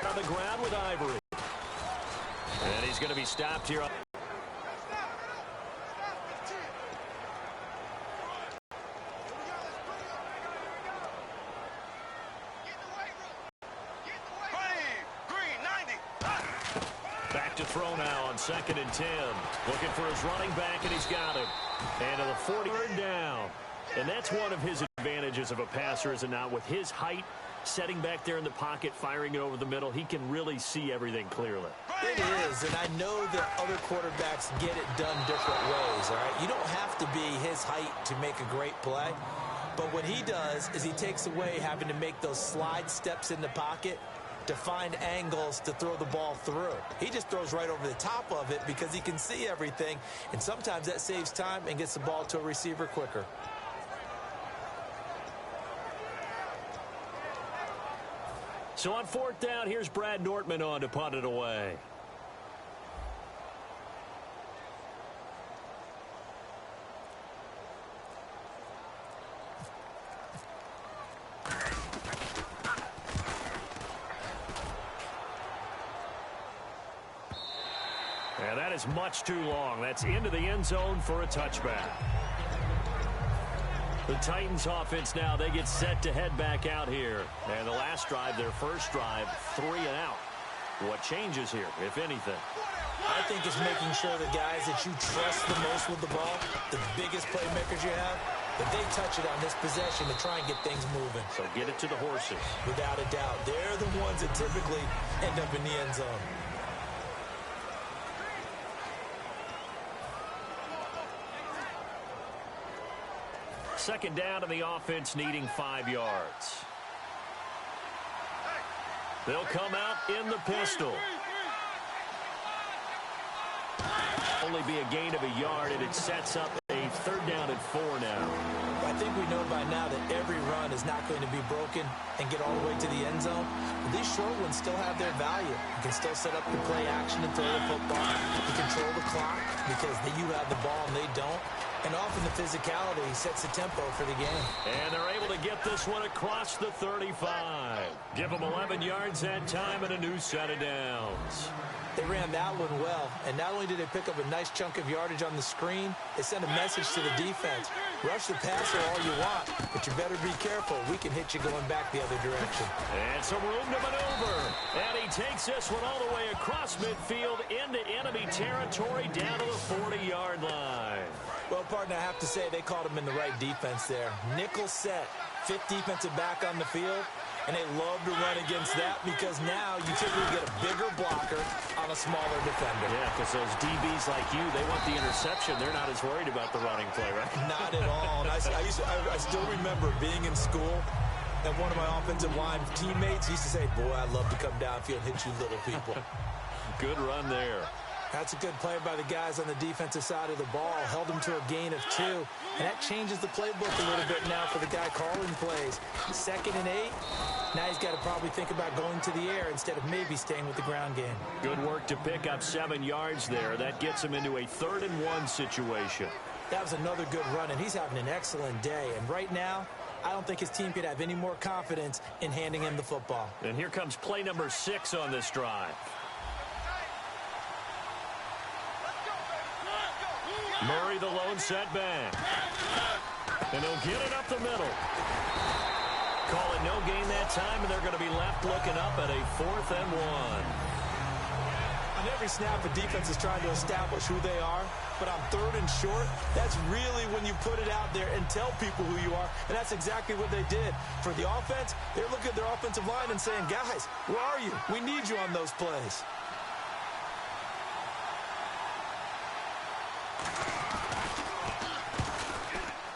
On the ground with Ivory. And he's going to be stopped here. Back to throw now on 2nd and 10. Looking for his running back, and he's got him. And to the 40 down. And that's one of his advantages of a passer, is it not? With his height, setting back there in the pocket, firing it over the middle, he can really see everything clearly. It is, and I know that other quarterbacks get it done different ways, all right? You don't have to be his height to make a great play. But what he does is he takes away having to make those slide steps in the pocket to find angles to throw the ball through. He just throws right over the top of it because he can see everything, and sometimes that saves time and gets the ball to a receiver quicker. So on 4th down, here's Brad Nortman on to punt it away. And that is much too long. That's into the end zone for a touchback. The Titans offense now, they get set to head back out here. And the last drive, their first drive, 3 and out. What changes here, if anything? I think it's making sure the guys that you trust the most with the ball, the biggest playmakers you have, that they touch it on this possession to try and get things moving. So get it to the horses. Without a doubt. They're the ones that typically end up in the end zone. Second down, and the offense needing 5 yards. They'll come out in the pistol. Only be a gain of a yard, and it sets up a 3rd down and 4 now. I think we know by now that every run is not going to be broken and get all the way to the end zone. But these short ones still have their value. You can still set up the play action and throw the football. You control the clock because you have the ball and they don't. And often the physicality sets the tempo for the game. And they're able to get this one across the 35. Give them 11 yards that time and a new set of downs. They ran that one well, and not only did they pick up a nice chunk of yardage on the screen, they sent a message to the defense. Rush the passer all you want, but you better be careful. We can hit you going back the other direction. And some room to maneuver. And he takes this one all the way across midfield into enemy territory down to the 40-yard line. Well, partner, I have to say they called him in the right defense there. Nickel set, 5th defensive back on the field. And they love to run against that because now you typically get a bigger blocker on a smaller defender. Yeah, because those DBs like you, they want the interception. They're not as worried about the running play, right? Not at all. And I still remember being in school, and one of my offensive line teammates used to say, boy, I'd love to come downfield and hit you little people. Good run there. That's a good play by the guys on the defensive side of the ball. Held them to a gain of 2. And that changes the playbook a little bit now for the guy calling plays. 2nd and 8. Now he's got to probably think about going to the air instead of maybe staying with the ground game. Good work to pick up 7 yards there. That gets him into a 3rd and 1 situation. That was another good run, and he's having an excellent day. And right now, I don't think his team could have any more confidence in handing him the football. And here comes play number 6 on this drive. Murray, the lone setback. And he'll get it up the middle. Call it no gain that time, and they're going to be left looking up at a 4th and 1. On every snap, a defense is trying to establish who they are. But on 3rd and short, that's really when you put it out there and tell people who you are. And that's exactly what they did. For the offense, they're looking at their offensive line and saying, guys, where are you? We need you on those plays.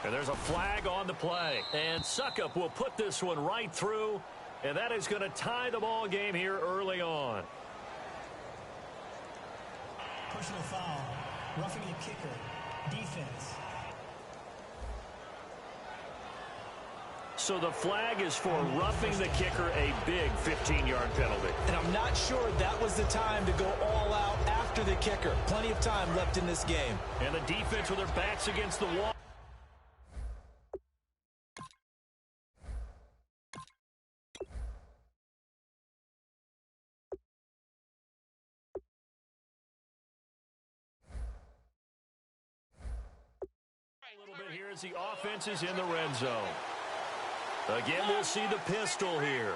And there's a flag on the play. And Suckup will put this one right through. And that is going to tie the ball game here early on. Personal foul. Roughing the kicker. Defense. So the flag is for roughing the kicker, a big 15-yard penalty. And I'm not sure that was the time to go all out after the kicker. Plenty of time left in this game. And the defense with their backs against the wall. here as the offense is in the red zone. Again, we'll see the pistol here.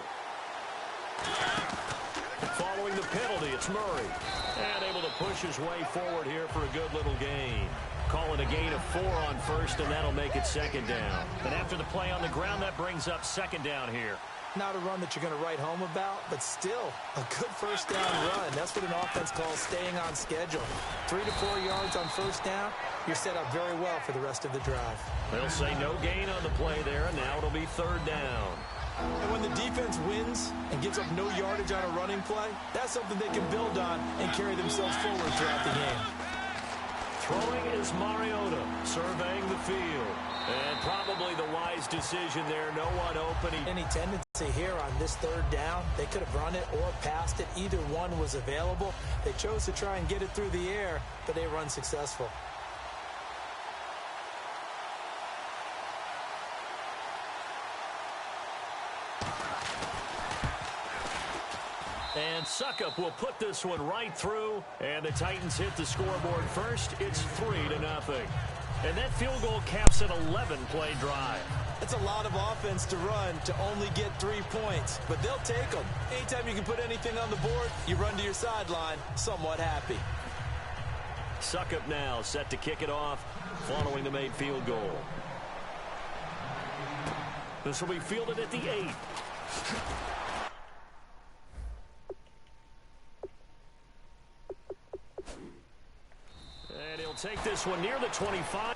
Following the penalty, it's Murray. And able to push his way forward here for a good little gain. Call it a gain of 4 on first, and that'll make it second down. And after the play on the ground, that brings up second down here. Not a run that you're going to write home about, but still a good first down run. That's what an offense calls staying on schedule. 3 to 4 yards on first down, you're set up very well for the rest of the drive. They'll say no gain on the play there, and now it'll be third down. And when the defense wins and gives up no yardage on a running play, that's something they can build on and carry themselves forward throughout the game. Throwing is Mariota, surveying the field. And probably the wise decision there. No one open. Any tendency here on this third down, they could have run it or passed it. Either one was available. They chose to try and get it through the air, but they run successful. And Suckup will put this one right through. And the Titans hit the scoreboard first. It's 3-0. And that field goal caps an 11-play drive. It's a lot of offense to run to only get 3 points, but they'll take them. Anytime you can put anything on the board, you run to your sideline somewhat happy. Suckup now set to kick it off following the made field goal. This will be fielded at the 8. And he'll take this one near the 25.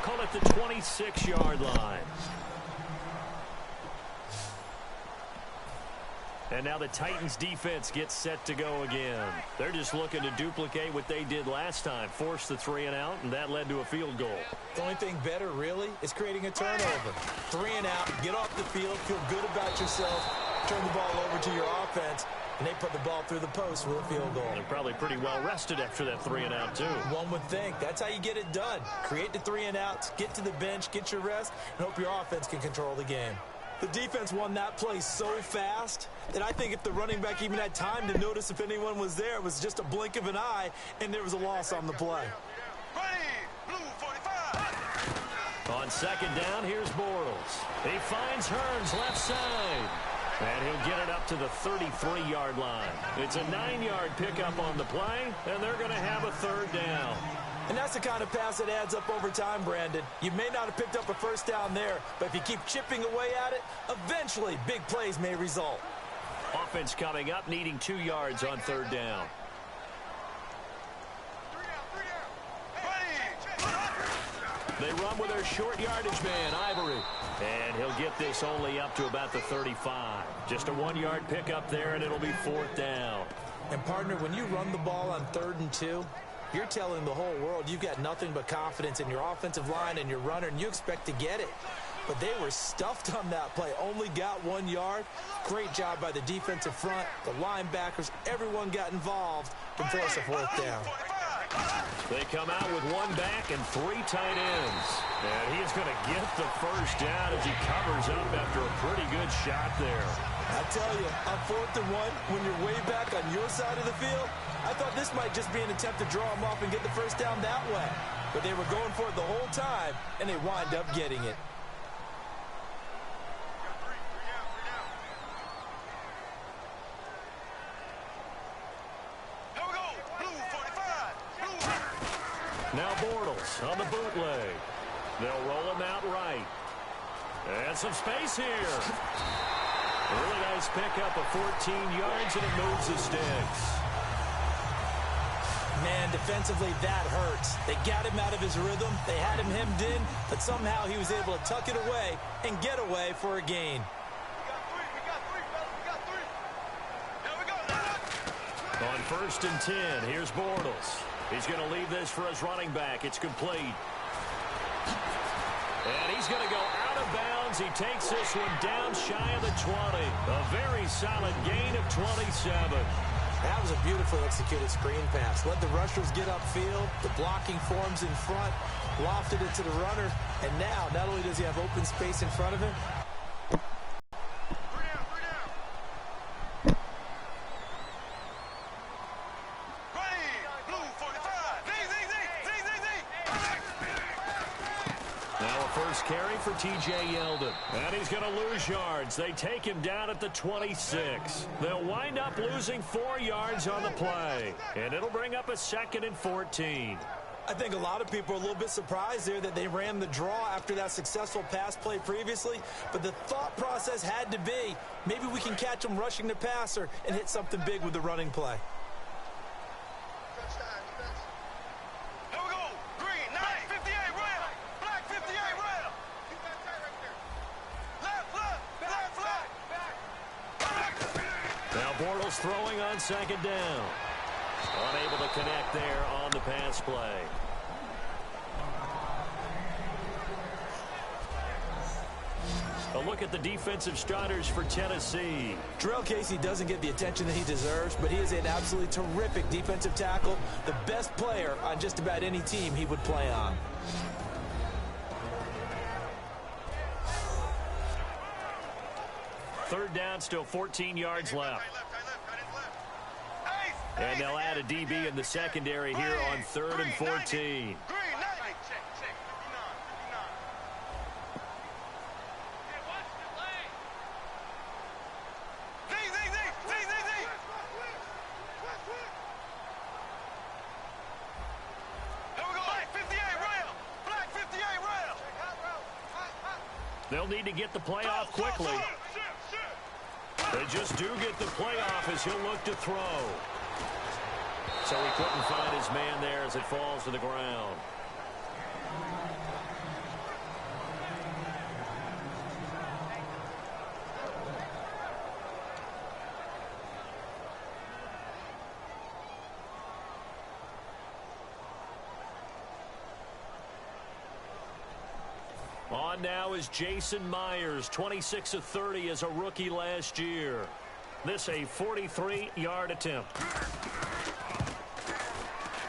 Call it the 26-yard line. And now the Titans defense gets set to go again. They're just looking to duplicate what they did last time, force the 3 and out, and that led to a field goal. The only thing better, really, is creating a turnover. 3 and out, get off the field, feel good about yourself, Turn the ball over to your offense, and they put the ball through the post with a field goal. They're probably pretty well rested after that 3-and-out, too. One would think. That's how you get it done. Create the 3-and-outs, get to the bench, get your rest, and hope your offense can control the game. The defense won that play so fast that I think if the running back even had time to notice if anyone was there, it was just a blink of an eye, and there was a loss on the play. On second down, here's Bortles. He finds Hearns left side. And he'll get it up to the 33-yard line. It's a 9-yard pickup on the play, and they're going to have a third down. And that's the kind of pass that adds up over time, Brandon. You may not have picked up a first down there, but if you keep chipping away at it, eventually big plays may result. Offense coming up, needing 2 yards on third down. They run with their short yardage man, Ivory. And he'll get this only up to about the 35. Just a 1-yard pickup there, and it'll be fourth down. And, partner, when you run the ball on 3rd and 2, you're telling the whole world you've got nothing but confidence in your offensive line and your runner, and you expect to get it. But they were stuffed on that play, only got 1 yard. Great job by the defensive front, the linebackers, everyone got involved to force a fourth down. They come out with 1 back and 3 tight ends. And he is going to get the first down as he covers up after a pretty good shot there. I tell you, on 4th and 1, when you're way back on your side of the field, I thought this might just be an attempt to draw him off and get the first down that way. But they were going for it the whole time, and they wind up getting it. Now Bortles on the bootleg. They'll roll him out right. And some space here. A really nice pickup of 14 yards, and it moves the sticks. Man, defensively, that hurts. They got him out of his rhythm. They had him hemmed in, but somehow he was able to tuck it away and get away for a gain. On 1st and 10, here's Bortles. He's going to leave this for his running back. It's complete. And he's going to go out of bounds. He takes this one down shy of the 20. A very solid gain of 27. That was a beautifully executed screen pass. Let the rushers get upfield. The blocking forms in front. Lofted it to the runner. And now, not only does he have open space in front of him, carry for T.J. Yeldon. And he's going to lose yards. They take him down at the 26. They'll wind up losing 4 yards on the play. And it'll bring up a 2nd and 14. I think a lot of people are a little bit surprised there that they ran the draw after that successful pass play previously. But the thought process had to be, maybe we can catch them rushing the passer and hit something big with the running play. Bortles throwing on 2nd down. Unable to connect there on the pass play. A look at the defensive starters for Tennessee. Jarrell Casey doesn't get the attention that he deserves, but he is an absolutely terrific defensive tackle, the best player on just about any team he would play on. Third down, still 14 yards left. And they'll add a DB in the secondary here on 3rd and 14. They'll need to get the play off quickly. They just do get the play off as he'll look to throw. So he couldn't find his man there as it falls to the ground. On on now is Jason Myers, 26 of 30 as a rookie last year. This a 43-yard attempt.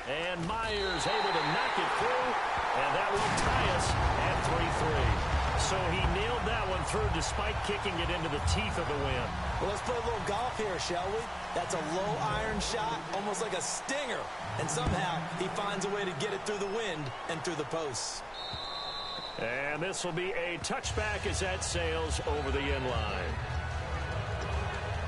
And Myers able to knock it through, and that will tie us at 3-3. So he nailed that one through despite kicking it into the teeth of the wind. Well, let's play a little golf here, shall we? That's a low iron shot, almost like a stinger. And somehow he finds a way to get it through the wind and through the posts. And this will be a touchback as that sails over the end line.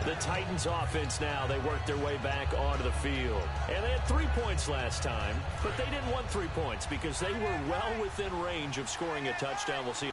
The Titans offense now, they worked their way back onto the field. And they had 3 points last time, but they didn't want 3 points because they were well within range of scoring a touchdown. We'll see.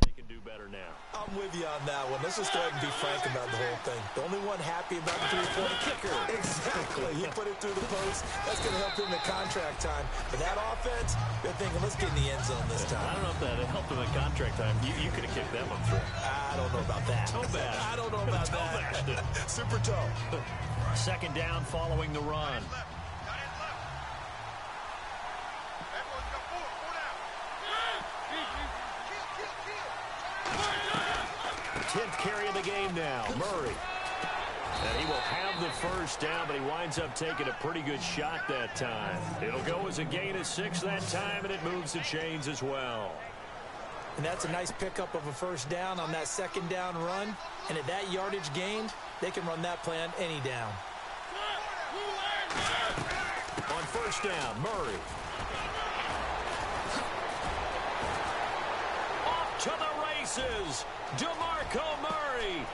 They can do better now. I'm with you on that one. Let's just go ahead and be frank about the whole thing. The only one happy about the three-point kicker. Exactly. He put it through the post. That's going to help him in contract time. But that offense, they're thinking, let's get in the end zone this time. I don't know if that helped him in contract time. You could have kicked that one through. I don't know about that. Toe bash. I don't know about that. Super toe. Second down following the run. 10th carry of the game now, Murray. And he will have the first down, but he winds up taking a pretty good shot that time. It'll go as a gain of 6 that time, and it moves the chains as well. And that's a nice pickup of a first down on that second down run. And at that yardage gained, they can run that play on any down. On first down, Murray. Off to the races. DeMarco Murray.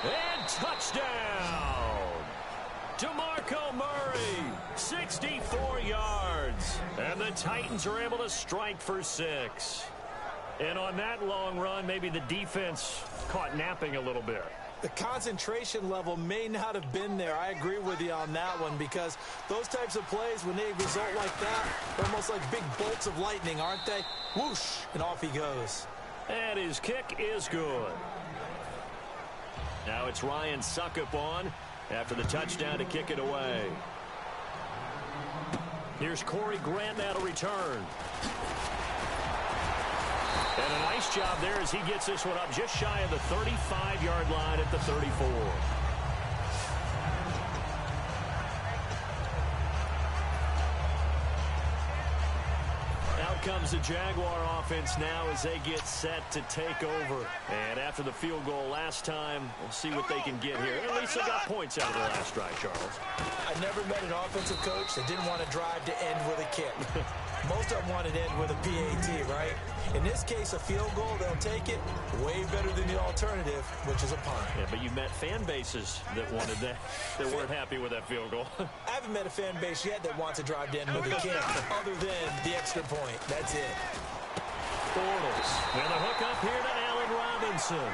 And touchdown. DeMarco Murray, 64 yards. And the Titans are able to strike for 6. And on that long run, maybe the defense caught napping a little bit. The concentration level may not have been there. I agree with you on that one because those types of plays, when they result like that, they're almost like big bolts of lightning, aren't they? Whoosh, and off he goes. And his kick is good. Now it's Ryan Suckup on after the touchdown to kick it away. Here's Corey Grant now to return. And a nice job there as he gets this one up just shy of the 35-yard line at the 34. Out comes the Jaguar offense now as they get set to take over. And after the field goal last time, we'll see what they can get here. At least they got points out of the last drive, Charles. I never met an offensive coach that didn't want to drive to end with a kick. Most of them want to end with a PAT, right? In this case, a field goal, they'll take it way better than the alternative, which is a punt. Yeah, but you met fan bases that wanted that, that weren't happy with that field goal. I haven't met a fan base yet that wants to drive to end with a kick, other than the extra point. That's it. Bortles. And the hook up here to Allen Robinson.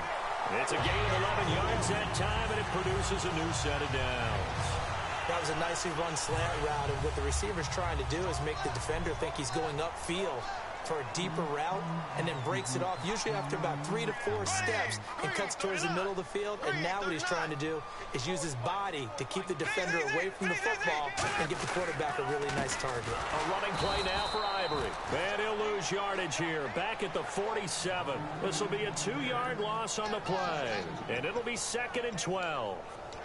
It's a gain of 11 yards that time, and it produces a new set of downs. That was a nicely run slant route, and what the receiver's trying to do is make the defender think he's going upfield for a deeper route, and then breaks it off, usually after about 3 to 4 steps, and cuts towards the middle of the field. And now what he's trying to do is use his body to keep the defender away from the football and give the quarterback a really nice target. A running play now for Ivory. And he'll lose yardage here, back at the 47. This will be a 2-yard loss on the play, and it'll be 2nd and 12.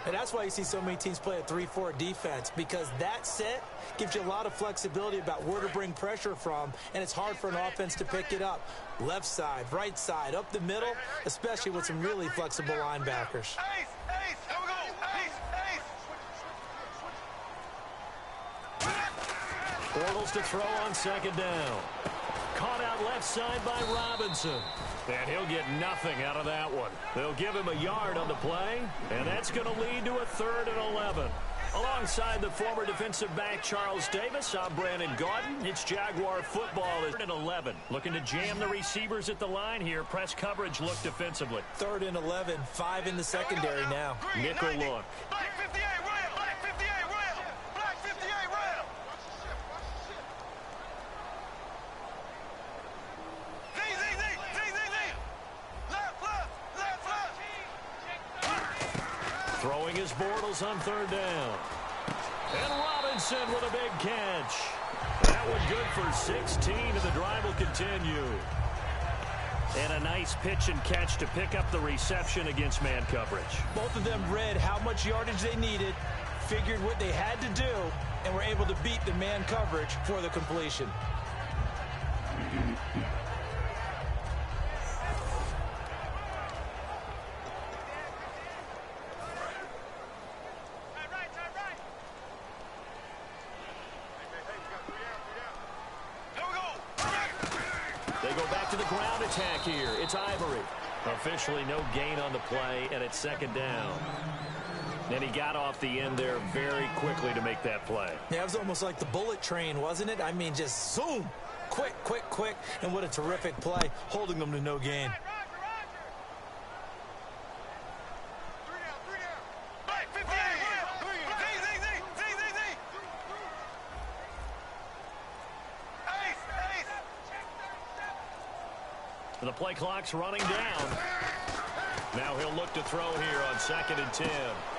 And that's why you see so many teams play a 3-4 defense, because that set gives you a lot of flexibility about where to bring pressure from, and it's hard for an offense to pick it up. Left side, right side, up the middle, especially with some really flexible linebackers. Bortles to throw on second down. Caught out left side by Robinson. And he'll get nothing out of that one. They'll give him a yard on the play, and that's going to lead to a 3rd and 11. Alongside the former defensive back Charles Davis, I'm Brandon Gaudin. It's Jaguar football. 3rd and 11. Looking to jam the receivers at the line here. Press coverage look defensively. 3rd and 11, 5 in the secondary now. Nickel look. Black 58 rail, black 58 rail, black 58 rail. Throwing his Bortles on 3rd down. And Robinson with a big catch. That one good for 16, and the drive will continue. And a nice pitch and catch to pick up the reception against man coverage. Both of them read how much yardage they needed, figured what they had to do, and were able to beat the man coverage for the completion. Here, it's Ivory. Officially no gain on the play, and it's second down. And he got off the end there very quickly to make that play. Yeah, it was almost like the bullet train, wasn't it? I mean, just zoom. Quick, quick, quick. And what a terrific play, holding them to no gain. The play clock's running down. Now he'll look to throw here on 2nd and 10.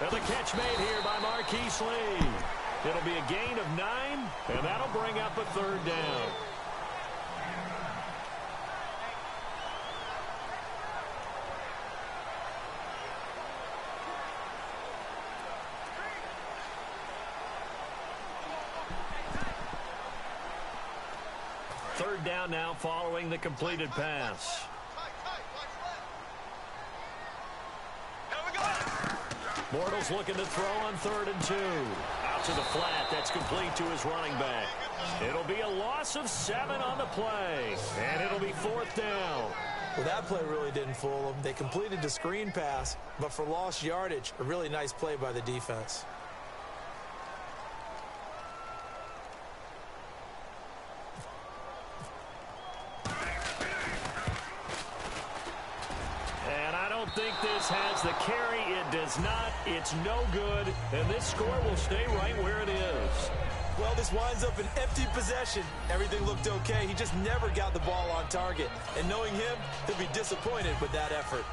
And the catch made here by Marquise Lee. It'll be a gain of 9, and that'll bring up a 3rd down. Third down now following the completed pass. Bortles looking to throw on 3rd and 2. Out to the flat. That's complete to his running back. It'll be a loss of 7 on the play. And it'll be 4th down. Well, that play really didn't fool them. They completed the screen pass, but for lost yardage, a really nice play by the defense. Think this has the carry. It does not. It's no good, and this score will stay right where it is. Well, this winds up an empty possession. Everything looked okay. He just never got the ball on target, and knowing him, he'll be disappointed with that effort.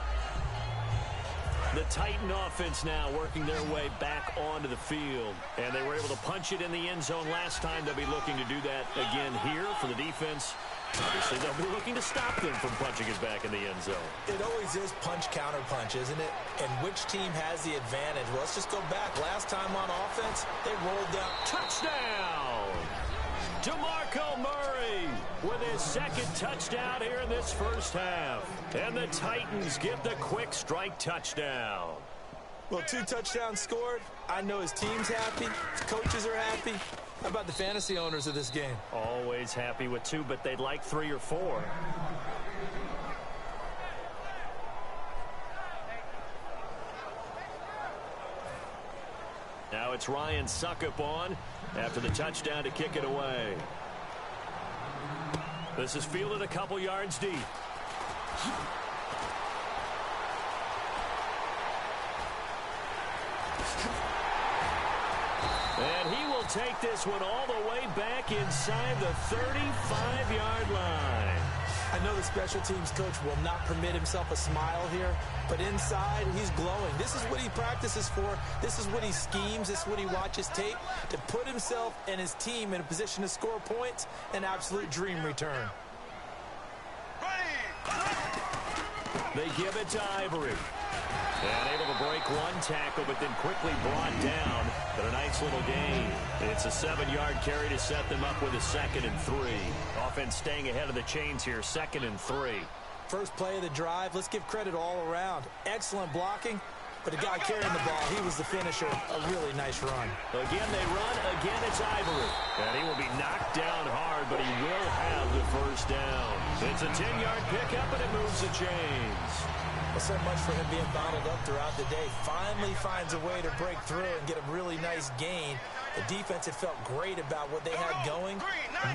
The Titan offense now working their way back onto the field, and they were able to punch it in the end zone last time. They'll be looking to do that again here for the defense. Obviously, they'll be looking to stop them from punching it back in the end zone. It always is punch-counter-punch, isn't it? And which team has the advantage? Well, let's just go back. Last time on offense, they rolled down. Touchdown! DeMarco Murray with his 2nd touchdown here in this first half. And the Titans get the quick strike touchdown. Well, 2 touchdowns scored. I know his team's happy. His coaches are happy. How about the fantasy owners of this game? Always happy with 2, but they'd like 3 or 4. Now it's Ryan Suckup on after the touchdown to kick it away. This is fielded a couple yards deep. And he will take this one all the way back inside the 35-yard line. I know the special teams coach will not permit himself a smile here, but inside, he's glowing. This is what he practices for. This is what he schemes. This is what he watches tape to put himself and his team in a position to score points. An absolute dream return. They give it to Ivory. And able to break one tackle, but then quickly brought down. But a nice little gain. It's a 7-yard carry to set them up with a 2nd and 3. Offense staying ahead of the chains here, 2nd and 3. First play of the drive, let's give credit all around. Excellent blocking, but the guy carrying the ball, he was the finisher. A really nice run. Again, they run. Again, it's Ivory. And he will be knocked down hard, but he will have the first down. It's a 10-yard pickup, and it moves the chains. Well, so much for him being bottled up throughout the day. Finally finds a way to break through and get a really nice gain. The defense had felt great about what they had going.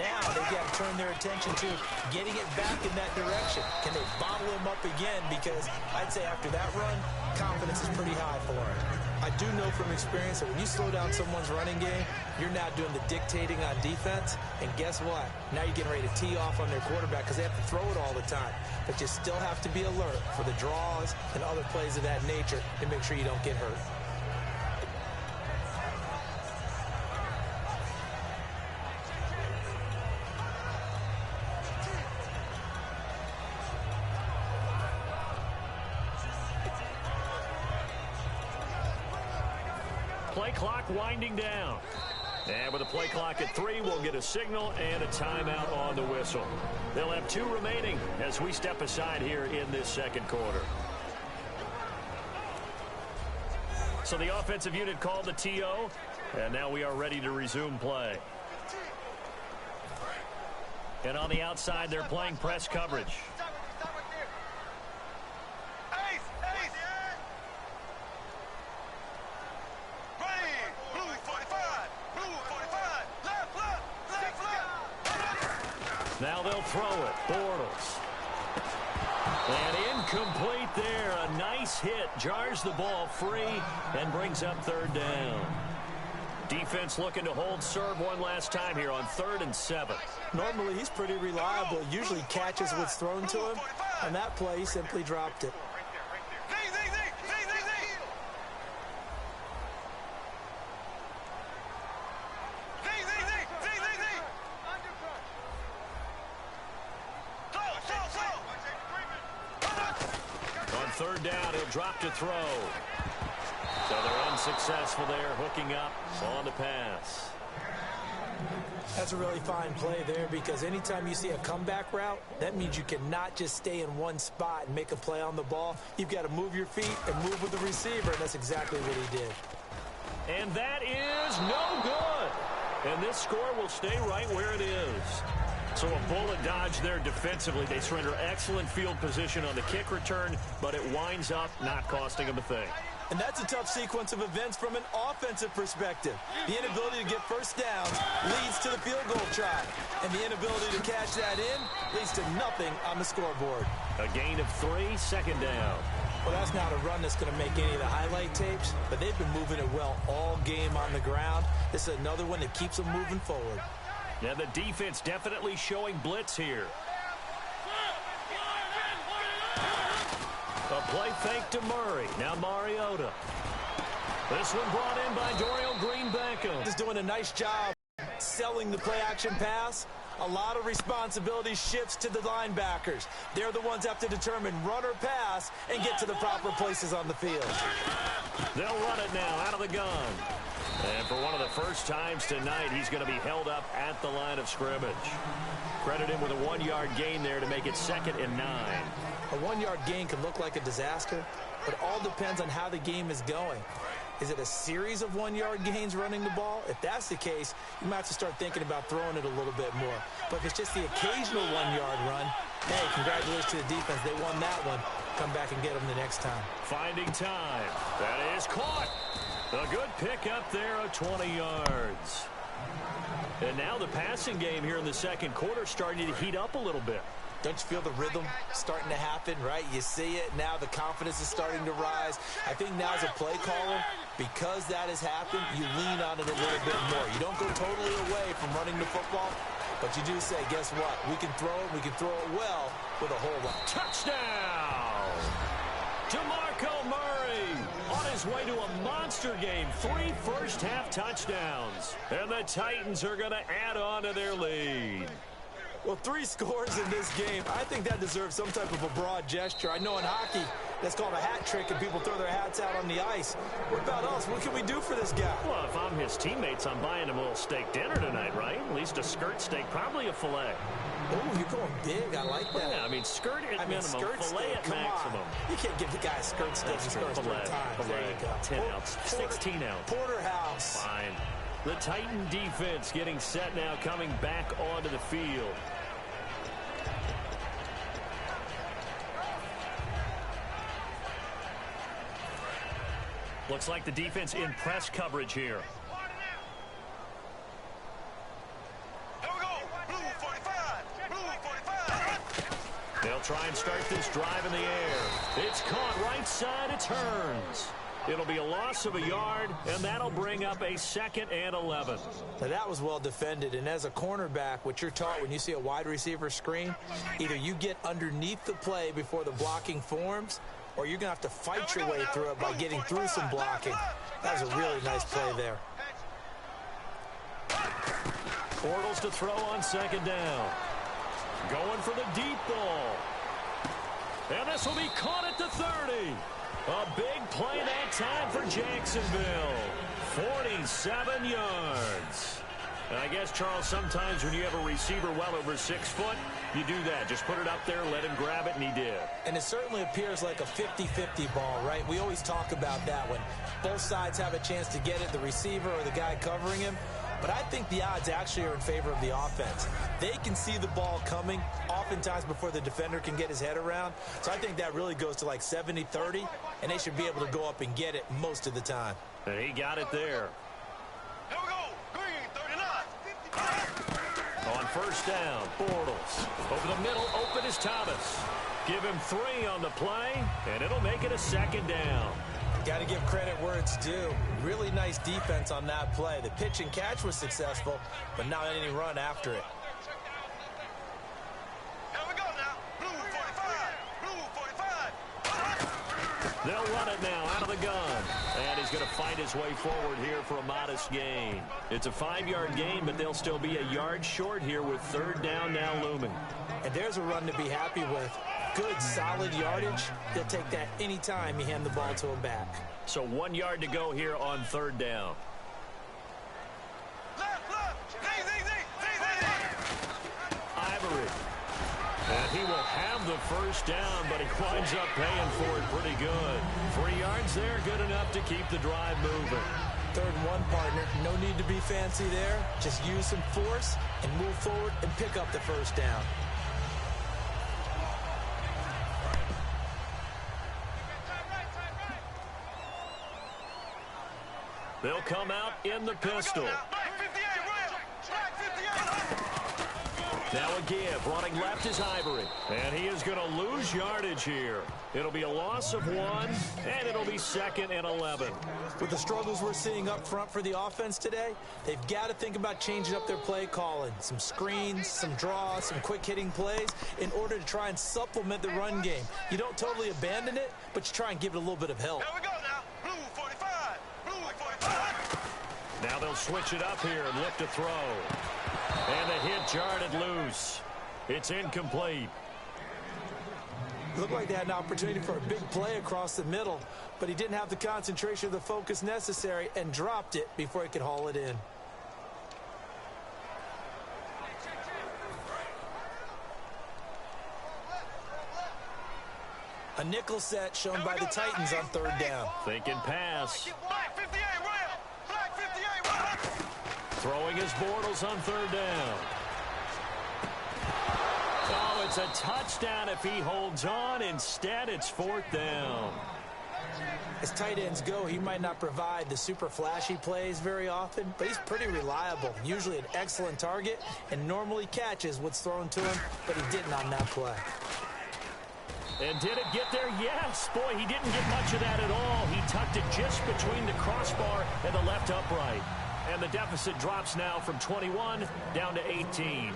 Now they've got to turn their attention to getting it back in that direction. Can they bottle him up again? Because I'd say after that run, confidence is pretty high for him. I do know from experience that when you slow down someone's running game, you're now doing the dictating on defense. And guess what? Now you're getting ready to tee off on their quarterback because they have to throw it all the time. But you still have to be alert for the draws and other plays of that nature to make sure you don't get hurt. play clock winding down. And with the play clock at 3, we'll get a signal and a timeout on the whistle. They'll have 2 remaining as we step aside here in this second quarter. So the offensive unit called the TO, and now we are ready to resume play. And on the outside, they're playing press coverage. Now they'll throw it. Bortles. And incomplete there. A nice hit. Jars the ball free and brings up 3rd down. Defense looking to hold serve one last time here on 3rd and 7. Normally, he's pretty reliable. Usually catches what's thrown to him. On that play, he simply dropped it. On 3rd down, he'll drop to throw. So they're unsuccessful there, hooking up on the pass. That's a really fine play there, because anytime you see a comeback route, that means you cannot just stay in one spot and make a play on the ball. You've got to move your feet and move with the receiver, and that's exactly what he did. And that is no good. And this score will stay right where it is. So a bullet dodge there defensively. They surrender excellent field position on the kick return, but it winds up not costing them a thing. And that's a tough sequence of events from an offensive perspective. The inability to get first down leads to the field goal try. And the inability to cash that in leads to nothing on the scoreboard. A gain of 3, 2nd down. Well, that's not a run that's going to make any of the highlight tapes, but they've been moving it well all game on the ground. This is another one that keeps them moving forward. Yeah, the defense definitely showing blitz here. A play fake to Murray. Now Mariota. This one brought in by Dorial Green-Beckham. He's doing a nice job selling the play-action pass. A lot of responsibility shifts to the linebackers. They're the ones that have to determine run or pass and get to the proper places on the field. They'll run it now out of the gun. And for one of the first times tonight, he's going to be held up at the line of scrimmage. Credit him with a 1-yard gain there to make it 2nd and 9. A 1-yard gain can look like a disaster, but it all depends on how the game is going. Is it a series of 1-yard gains running the ball? If that's the case, you might have to start thinking about throwing it a little bit more. But if it's just the occasional 1-yard run, hey, congratulations to the defense. They won that one. Come back and get them the next time. Finding time. That is caught. A good pick up there of 20 yards. And now the passing game here in the second quarter starting to heat up a little bit. Don't you feel the rhythm starting to happen, right? You see it. Now the confidence is starting to rise. I think now as a play caller, because that has happened, you lean on it a little bit more. You don't go totally away from running the football, but you do say, guess what? We can throw it. We can throw it well with a whole lot. Touchdown! DeMarco Murray on his way to a monster game. 3 first-half touchdowns. And the Titans are going to add on to their lead. Well, 3 scores in this game. I think that deserves some type of a broad gesture. I know in hockey, that's called a hat trick, and people throw their hats out on the ice. What about us? What can we do for this guy? Well, if I'm his teammates, I'm buying him a little steak dinner tonight, right? At least a skirt steak, probably a filet. Oh, you're going big. I like that. Yeah, I mean, skirt at minimum, skirt filet steak, at maximum. On. You can't give the guy a skirt steak. That's true. Filet. There you go. 10 ounce, 16 ounce. Porterhouse. Fine. The Titan defense getting set now, coming back onto the field. Looks like the defense in press coverage here. Here we go. Blue 45. Blue 45. They'll try and start this drive in the air. It's caught right side. It turns. It'll be a loss of a yard, and that'll bring up a 2nd and 11. Now that was well defended, and as a cornerback, what you're taught when you see a wide receiver screen, either you get underneath the play before the blocking forms, or you're going to have to fight your way through it by getting through some blocking. That was a really nice play there. Bortles to throw on 2nd down. Going for the deep ball. And this will be caught at the 30. A big play that time for Jacksonville. 47 yards. And I guess, Charles, sometimes when you have a receiver well over 6 foot, you do that. Just put it up there, let him grab it, and he did. And it certainly appears like a 50-50 ball, right? We always talk about that when both sides have a chance to get it, the receiver or the guy covering him. But I think the odds actually are in favor of the offense. They can see the ball coming oftentimes before the defender can get his head around. So I think that really goes to like 70-30, and they should be able to go up and get it most of the time. And he got it there. Here we go. Green, 39. On first down, Bortles. Over the middle, open is Thomas. Give him 3 on the play, and it'll make it a 2nd down. Got to give credit where it's due. Really nice defense on that play. The pitch and catch was successful, but not any run after it. Here we go now. Blue 45. Blue 45. They'll run it now out of the gun. And he's going to fight his way forward here for a modest gain. It's a 5-yard gain, but they'll still be a yard short here with 3rd down now looming. And there's a run to be happy with. Good, solid yardage. They'll take that any time you hand the ball to him back. So 1 yard to go here on 3rd down. Left. Z. Ivory. And he will have the first down, but he winds up paying for it pretty good. 3 yards there, good enough to keep the drive moving. 3rd and 1, partner. No need to be fancy there. Just use some force and move forward and pick up the first down. They'll come out in the pistol. Black 58, Royal. Black 58. Now a give. Running left is Ivory. And he is going to lose yardage here. It'll be a loss of 1, and it'll be 2nd and 11. With the struggles we're seeing up front for the offense today, they've got to think about changing up their play calling. Some screens, some draws, some quick-hitting plays in order to try and supplement the run game. You don't totally abandon it, but you try and give it a little bit of help. Here we go now. Blue 45. Blue 45. Now they'll switch it up here and look to throw. And the hit jarred loose. It's incomplete. Looked like they had an opportunity for a big play across the middle, but he didn't have the concentration or the focus necessary and dropped it before he could haul it in. A nickel set shown by the Titans on 3rd down. Thinking pass. Black 58, Royal. Black 58, Royal. Throwing his Bortles on 3rd down. Oh, it's a touchdown if he holds on. Instead, it's 4th down. As tight ends go, he might not provide the super flashy plays very often, but he's pretty reliable. Usually an excellent target and normally catches what's thrown to him, but he didn't on that play. And did it get there? Yes. Boy, he didn't get much of that at all. He tucked it just between the crossbar and the left upright. And the deficit drops now from 21 down to 18.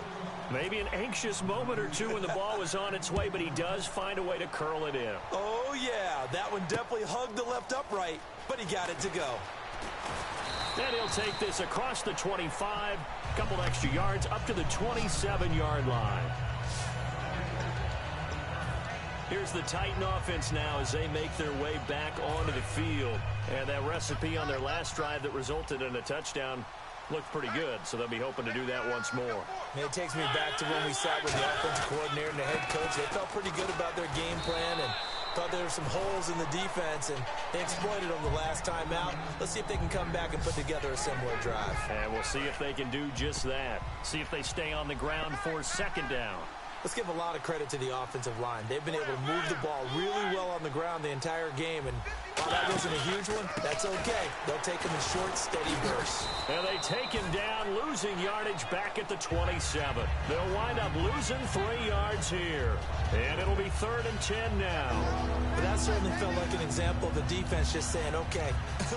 Maybe an anxious moment or two when the ball was on its way, but he does find a way to curl it in. Oh, yeah. That one definitely hugged the left upright, but he got it to go. And he'll take this across the 25, a couple extra yards up to the 27-yard line. Here's the Titan offense now as they make their way back onto the field. And that recipe on their last drive that resulted in a touchdown looked pretty good, so they'll be hoping to do that once more. And it takes me back to when we sat with the offensive coordinator and the head coach. They felt pretty good about their game plan and thought there were some holes in the defense, and they exploited them the last time out. Let's see if they can come back and put together a similar drive. And we'll see if they can do just that. See if they stay on the ground for 2nd down. Let's give a lot of credit to the offensive line. They've been able to move the ball really well on the ground the entire game, and while that wasn't a huge one, that's okay. They'll take them in short, steady bursts. And they take him down, losing yardage back at the 27. They'll wind up losing 3 yards here. And it'll be 3rd and 10 now. But that certainly felt like an example of the defense just saying, okay,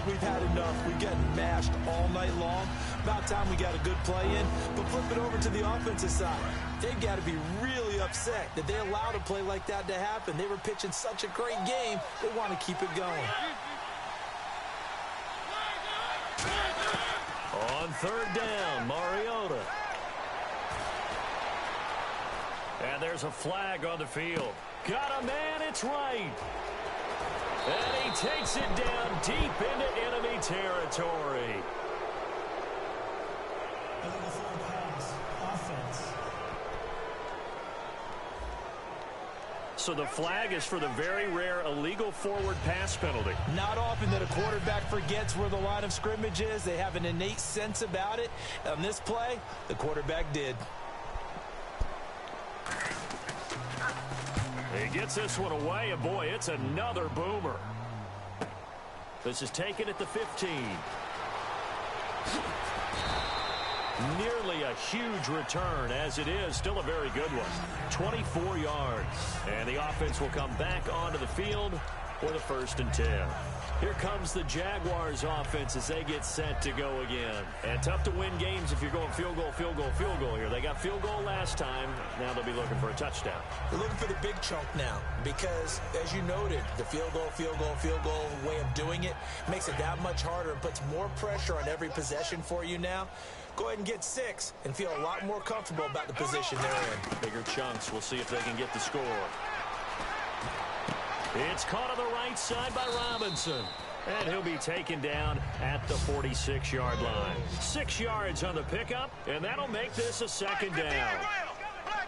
we've had enough. We've gotten mashed all night long. About time we got a good play in. But flip it over to the offensive side. They've got to be really upset that they allowed a play like that to happen. They were pitching such a great game, they want to keep it going. On 3rd down, Mariota. And there's a flag on the field. Got a man, it's right. And he takes it down deep into enemy territory. Illegal forward pass. Offense. So the flag is for the very rare illegal forward pass penalty. Not often that a quarterback forgets where the line of scrimmage is. They have an innate sense about it. On this play, the quarterback did. He gets this one away, and boy, it's another boomer. This is taken at the 15. Nearly a huge return, as it is still a very good one. 24 yards. And the offense will come back onto the field for the 1st and 10. Here comes the Jaguars offense as they get set to go again. And tough to win games if you're going field goal, field goal, field goal here. They got field goal last time. Now they'll be looking for a touchdown. They're looking for the big chunk now because, as you noted, the field goal, field goal, field goal way of doing it makes it that much harder and puts more pressure on every possession for you now. Go ahead and get 6 and feel a lot more comfortable about the position they're in. Bigger chunks. We'll see if they can get the score. It's caught on the right side by Robinson. And he'll be taken down at the 46-yard line. 6 yards on the pickup, and that'll make this a 2nd down.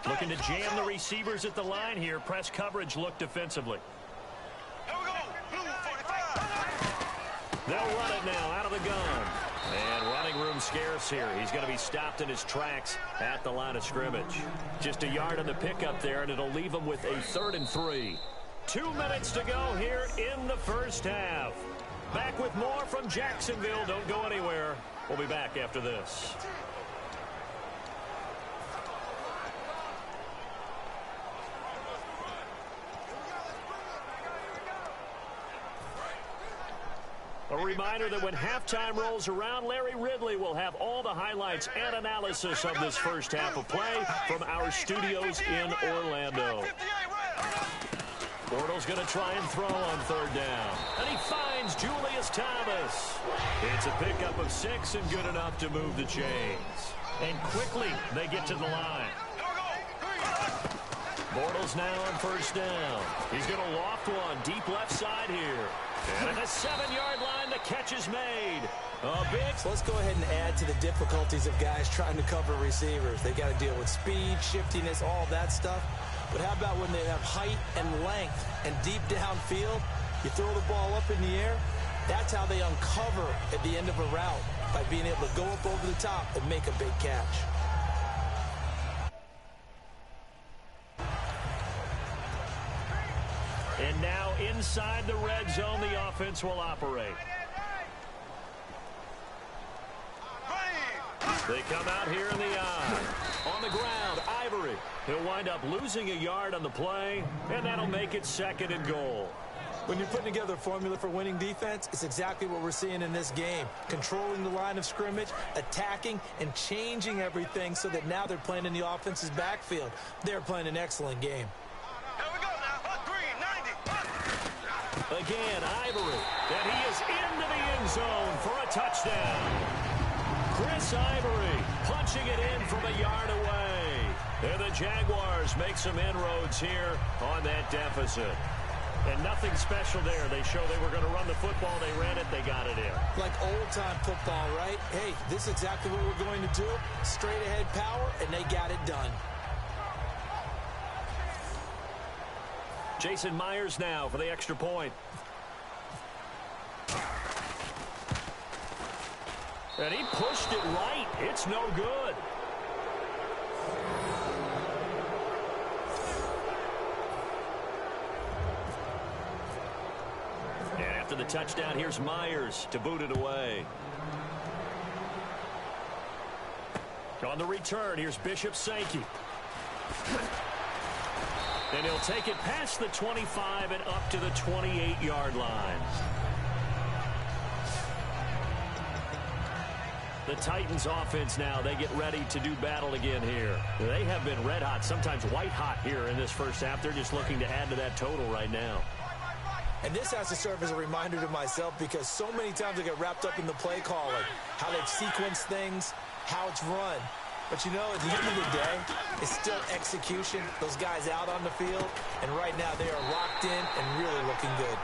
Looking to jam the receivers at the line here. Press coverage look defensively. They'll run it now out of the gun. And running room scarce here. He's going to be stopped in his tracks at the line of scrimmage. Just a yard on the pickup there, and it'll leave him with a 3rd and 3. 2 minutes to go here in the 1st half. Back with more from Jacksonville. Don't go anywhere. We'll be back after this. A reminder that when halftime rolls around, Larry Ridley will have all the highlights and analysis of this 1st half of play from our studios in Orlando. Bortles going to try and throw on 3rd down. And he finds Julius Thomas. It's a pickup of 6 and good enough to move the chains. And quickly they get to the line. Bortles now on 1st down. He's going to loft one deep left side here. And at the 7-yard line, the catch is made. So let's go ahead and add to the difficulties of guys trying to cover receivers. They got to deal with speed, shiftiness, all that stuff. But how about when they have height and length and deep downfield? You throw the ball up in the air. That's how they uncover at the end of a route, by being able to go up over the top and make a big catch. And now inside the red zone, the offense will operate. They come out here in the eye. On the ground, Ivory. He'll wind up losing a yard on the play, and that'll make it 2nd and goal. When you're putting together a formula for winning defense, it's exactly what we're seeing in this game. Controlling the line of scrimmage, attacking, and changing everything so that now they're playing in the offense's backfield. They're playing an excellent game. Here we go now. Green, 90. Again, Ivory. And he is into the end zone for a touchdown. Chris Ivory punching it in from a yard away. And the Jaguars make some inroads here on that deficit. And nothing special there. They show they were going to run the football. They ran it. They got it in. Like old-time football, right? Hey, this is exactly what we're going to do. Straight-ahead power, and they got it done. Jason Myers now for the extra point. And he pushed it right. It's no good. And after the touchdown, here's Myers to boot it away. On the return, here's Bishop Sankey. And he'll take it past the 25 and up to the 28-yard line. The Titans offense now, they get ready to do battle again here. They have been red hot, sometimes white hot here in this 1st half. They're just looking to add to that total right now. And this has to serve as a reminder to myself because so many times I get wrapped up in the play calling, how they sequence things, how it's run. But, you know, at the end of the day, it's still execution. Those guys out on the field, and right now they are locked in and really looking good.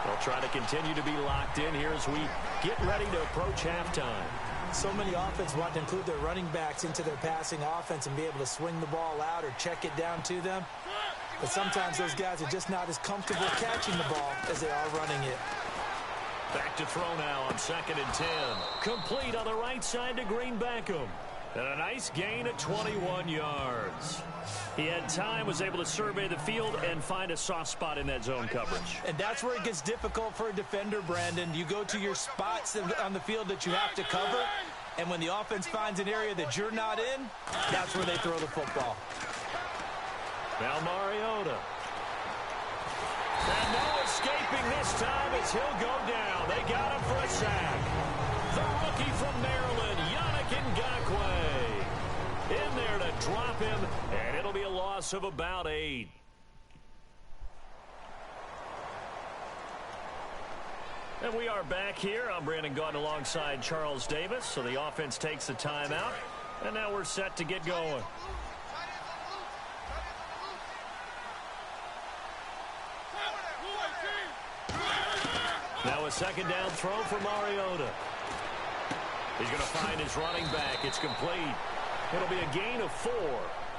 They'll try to continue to be locked in here as we get ready to approach halftime. So many offenses want to include their running backs into their passing offense and be able to swing the ball out or check it down to them. But sometimes those guys are just not as comfortable catching the ball as they are running it. Back to throw now on 2nd and 10. Complete on the right side to Green Beckham. And a nice gain of 21 yards. He had time, was able to survey the field and find a soft spot in that zone coverage. And that's where it gets difficult for a defender, Brandon. You go to your spots on the field that you have to cover, and when the offense finds an area that you're not in, that's where they throw the football. Now Mariota. And no escaping this time as he'll go down. They got him for a sack. The rookie from Maryland, Ngakwe, in there to drop him, and it'll be a loss of about 8. And we are back here. I'm Brandon Gaudin alongside Charles Davis. So the offense takes the timeout, and now we're set to get going. Now a 2nd down throw for Mariota. He's going to find his running back. It's complete. It'll be a gain of 4.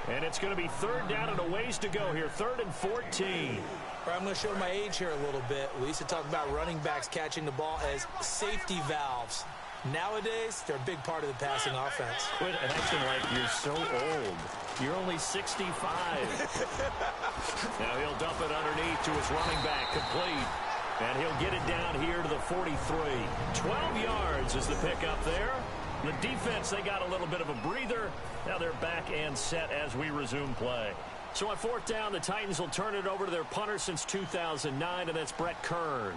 And it's going to be 3rd down and a ways to go here. 3rd and 14. All right, I'm going to show my age here a little bit. We used to talk about running backs catching the ball as safety valves. Nowadays, they're a big part of the passing offense. Quit acting like you're so old. You're only 65. Now he'll dump it underneath to his running back. Complete. And he'll get it down here to the 43. 12 yards is the pickup there. The defense, they got a little bit of a breather. Now they're back and set as we resume play. So on 4th down, the Titans will turn it over to their punter since 2009, and that's Brett Kern.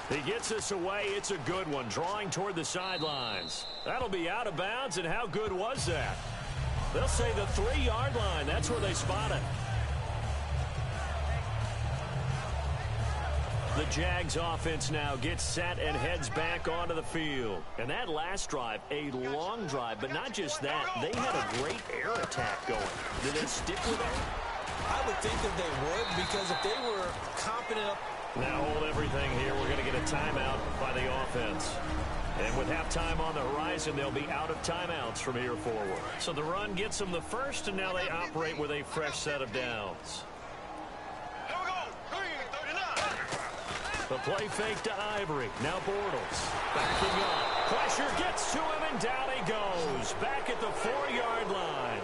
He gets us away. It's a good one, drawing toward the sidelines. That'll be out of bounds, and how good was that? They'll say the 3-yard line. That's where they spot it. The Jags offense now gets set and heads back onto the field. And that last drive, a long drive, but not just that. They had a great air attack going. Did they stick with that? I would think that they would, because if they were confident. Now hold everything here. We're going to get a timeout by the offense. And with halftime on the horizon, they'll be out of timeouts from here forward. So the run gets them the first, and now they operate with a fresh set of downs. The play fake to Ivory. Now Bortles. Backing up. Pressure gets to him, and down he goes. Back at the 4-yard line.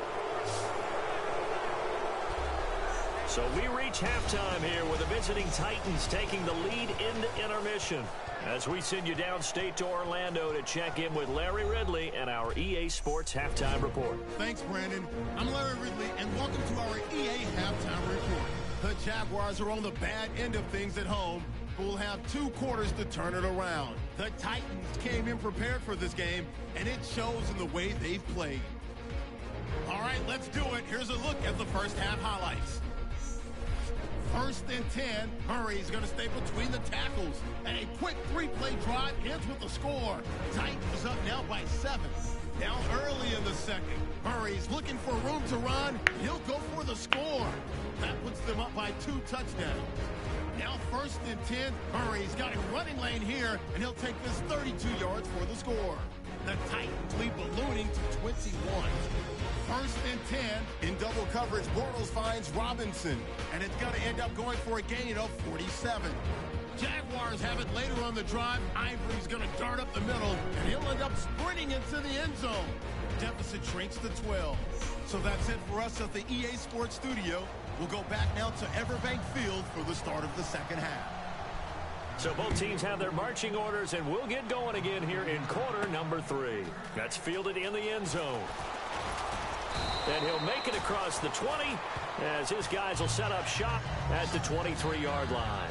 So we reach halftime here with the visiting Titans taking the lead into intermission. As we send you downstate to Orlando to check in with Larry Ridley and our EA Sports Halftime Report. Thanks, Brandon. I'm Larry Ridley, and welcome to our EA Halftime Report. The Jaguars are on the bad end of things at home, but will have 2 quarters to turn it around. The Titans came in prepared for this game, and it shows in the way they've played. All right, let's do it. Here's a look at the first half highlights. 1st and 10. Murray's going to stay between the tackles. And a quick 3-play drive ends with a score. Titans up now by 7. Down early in the 2nd. Murray's looking for room to run. He'll go for the score. That puts them up by 2 touchdowns. Now 1st and 10. Murray's got a running lane here, and he'll take this 32 yards for the score. The Titans lead ballooning to 21. 1st and 10. In double coverage, Bortles finds Robinson, and it's going to end up going for a gain of 47. Jaguars have it later on the drive. Ivory's going to dart up the middle, and he'll end up sprinting into the end zone. Deficit shrinks to 12. So that's it for us at the EA Sports Studio. We'll go back now to Everbank Field for the start of the second half. So both teams have their marching orders, and we'll get going again here in quarter number 3. That's fielded in the end zone. And he'll make it across the 20 as his guys will set up shop at the 23-yard line.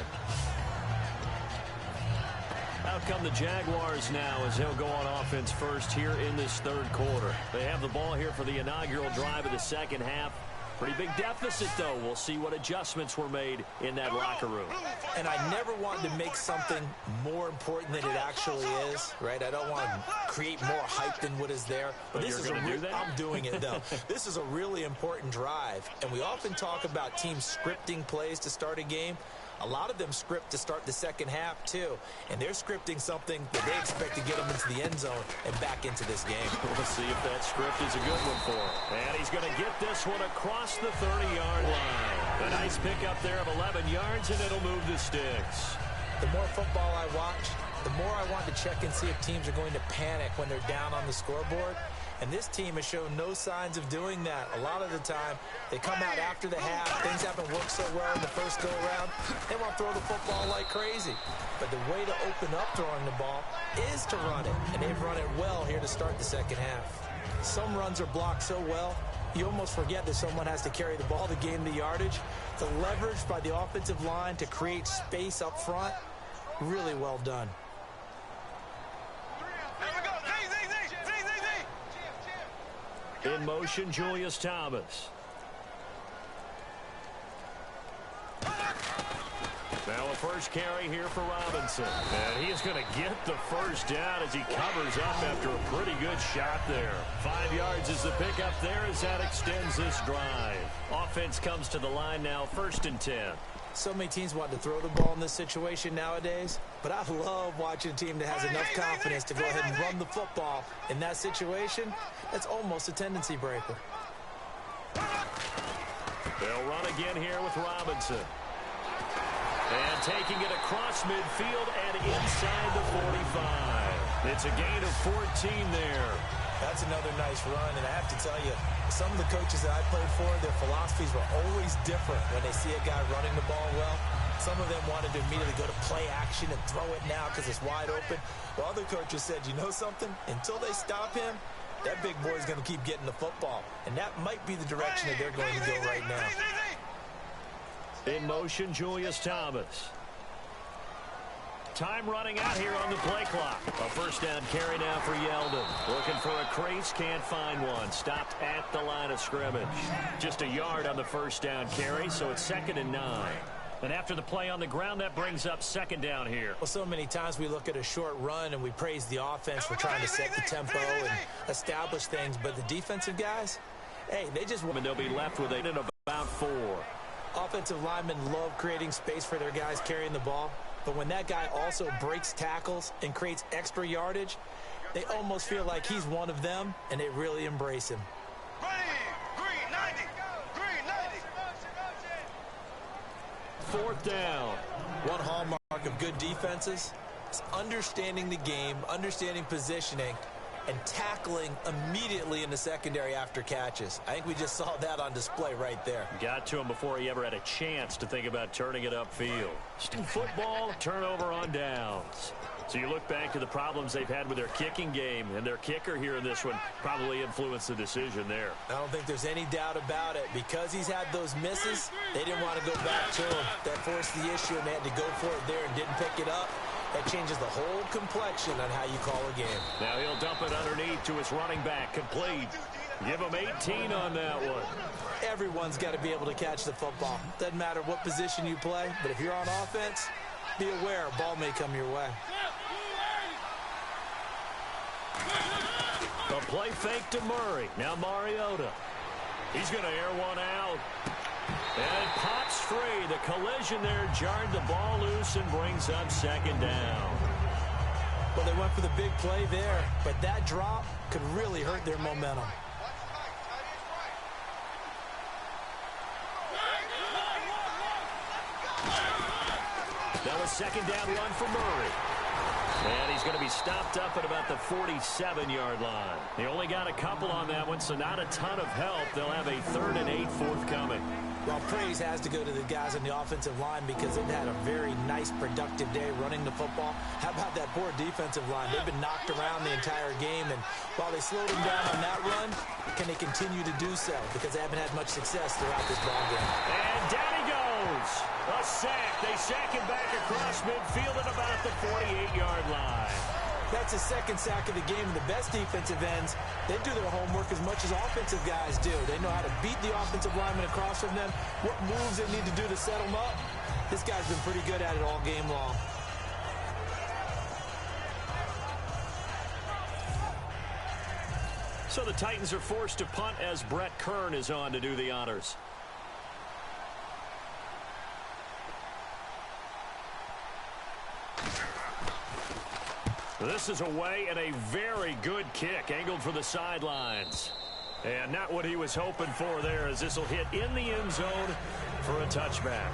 Out come the Jaguars now as they'll go on offense first here in this 3rd quarter. They have the ball here for the inaugural drive of the second half. Pretty big deficit, though. We'll see what adjustments were made in that locker room. And I never wanted to make something more important than it actually is, right? I don't want to create more hype than what is there. But this is I'm doing it, though. This is a really important drive. And we often talk about teams scripting plays to start a game. A lot of them script to start the second half, too. And they're scripting something that they expect to get them into the end zone and back into this game. We'll see if that script is a good one for him. And he's going to get this one across the 30-yard line. A nice pickup there of 11 yards, and it'll move the sticks. The more football I watch, the more I want to check and see if teams are going to panic when they're down on the scoreboard. And this team has shown no signs of doing that. A lot of the time, they come out after the half. Things haven't worked so well in the first go-around. They want to throw the football like crazy. But the way to open up throwing the ball is to run it. And they've run it well here to start the second half. Some runs are blocked so well, you almost forget that someone has to carry the ball to gain the yardage. The leverage by the offensive line to create space up front, really well done. In motion, Julius Thomas. Now a first carry here for Robinson. And he's going to get the first down as he covers up after a pretty good shot there. 5 yards is the pickup there as that extends this drive. Offense comes to the line now, 1st and 10. So many teams want to throw the ball in this situation nowadays, but I love watching a team that has enough confidence to go ahead and run the football. In that situation, that's almost a tendency breaker. They'll run again here with Robinson. And taking it across midfield and inside the 45. It's a gain of 14 there. That's another nice run, and I have to tell you, some of the coaches that I played for, their philosophies were always different when they see a guy running the ball well. Some of them wanted to immediately go to play action and throw it now because it's wide open. While other coaches said, you know something? Until they stop him, that big boy is going to keep getting the football. And that might be the direction that they're going to go right now. In motion, Julius Thomas. Time running out here on the play clock. A first down carry now for Yeldon. Looking for a crease, can't find one. Stopped at the line of scrimmage. Just a yard on the first down carry, so it's 2nd and 9. And after the play on the ground, that brings up 2nd down here. Well, so many times we look at a short run and we praise the offense for trying to set the tempo and establish things. But the defensive guys, hey, they just... And they'll be left with it in about 4. Offensive linemen love creating space for their guys carrying the ball. But when that guy also breaks tackles and creates extra yardage, they almost feel like he's one of them, and they really embrace him. Green 90. Green 90. 4th down. One hallmark of good defenses is understanding the game, understanding positioning, and tackling immediately in the secondary after catches. I think we just saw that on display right there. Got to him before he ever had a chance to think about turning it upfield. Football, turnover on downs. So you look back to the problems they've had with their kicking game, and their kicker here in this one probably influenced the decision there. I don't think there's any doubt about it. Because he's had those misses, they didn't want to go back to him. That forced the issue, and they had to go for it there and didn't pick it up. That changes the whole complexion on how you call a game. Now he'll dump it underneath to his running back. Complete. Give him 18 on that one. Everyone's got to be able to catch the football. Doesn't matter what position you play, but if you're on offense, be aware a ball may come your way. A play fake to Murray. Now Mariota. He's going to air one out. And it pops free. The collision there jarred the ball loose and brings up 2nd down. Well, they went for the big play there, but that drop could really hurt their momentum. Now a 2nd down run for Murray. And he's going to be stopped up at about the 47-yard line. They only got a couple on that one, so not a ton of help. They'll have a 3rd and 8 forthcoming. Well, praise has to go to the guys on the offensive line because they've had a very nice, productive day running the football. How about that poor defensive line? They've been knocked around the entire game, and while they slowed them down on that run, can they continue to do so? Because they haven't had much success throughout this ball game. And down he goes. A sack. They sack him back across midfield at about the 48-yard line. That's his second sack of the game. And the best defensive ends, they do their homework as much as offensive guys do. They know how to beat the offensive lineman across from them, what moves they need to do to set them up. This guy's been pretty good at it all game long. So the Titans are forced to punt as Brett Kern is on to do the honors. This is away and a very good kick angled for the sidelines. And not what he was hoping for there, as this will hit in the end zone for a touchback.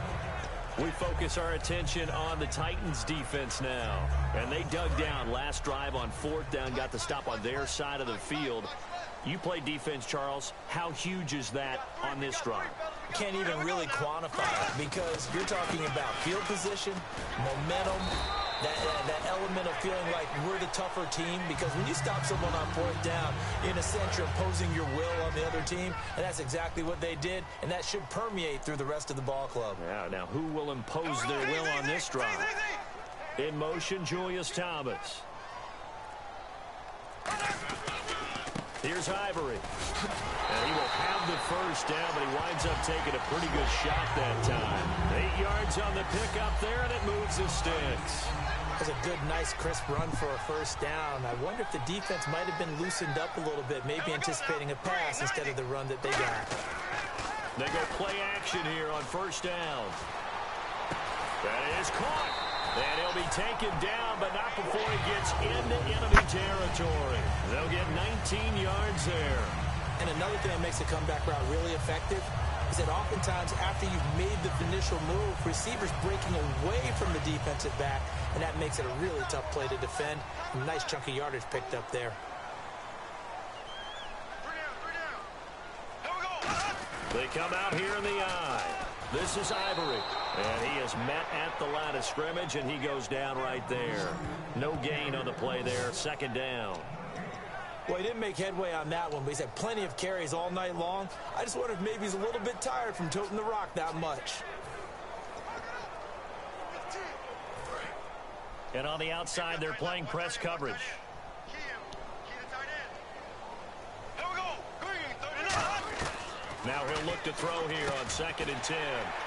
We focus our attention on the Titans defense now. And they dug down last drive on 4th down, got the stop on their side of the field. You play defense, Charles. How huge is that on this drive? Can't even really quantify it, because you're talking about field position, momentum, that element of feeling like we're the tougher team. Because when you stop someone on 4th down, in a sense, you're imposing your will on the other team, and that's exactly what they did, and that should permeate through the rest of the ball club. Yeah, now who will impose their will on this drive? In motion, Julius Thomas. Here's Ivory. And he will have the first down, but he winds up taking a pretty good shot that time. 8 yards on the pickup there, and it moves the sticks. That's a good, nice, crisp run for a first down. I wonder if the defense might have been loosened up a little bit, maybe anticipating a pass instead of the run that they got. They go play action here on first down. That is caught. And he'll be taken down, but not before he gets into enemy territory. They'll get 19 yards there. And another thing that makes the comeback route really effective is that oftentimes after you've made the initial move, receivers breaking away from the defensive back, and that makes it a really tough play to defend. A nice chunk of yardage picked up there. They come out here in the eye. This is Ivory. And he is met at the line of scrimmage, and he goes down right there. No gain on the play there. Second down. Well, he didn't make headway on that one, but he's had plenty of carries all night long. I just wonder if maybe he's a little bit tired from toting the rock that much. And on the outside, they're playing press coverage. Now he'll look to throw here on 2nd and 10.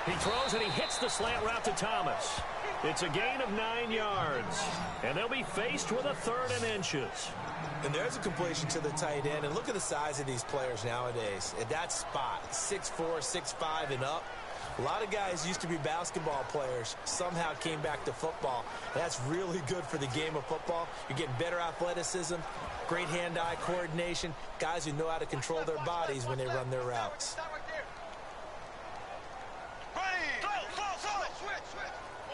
He throws and he hits the slant route to Thomas. It's a gain of 9 yards. And they'll be faced with a 3rd and inches. And there's a completion to the tight end. And look at the size of these players nowadays. At that spot, 6'4", 6'5", and up. A lot of guys used to be basketball players, somehow came back to football. That's really good for the game of football. You're getting better athleticism, great hand-eye coordination, guys who know how to control their bodies when they run their routes.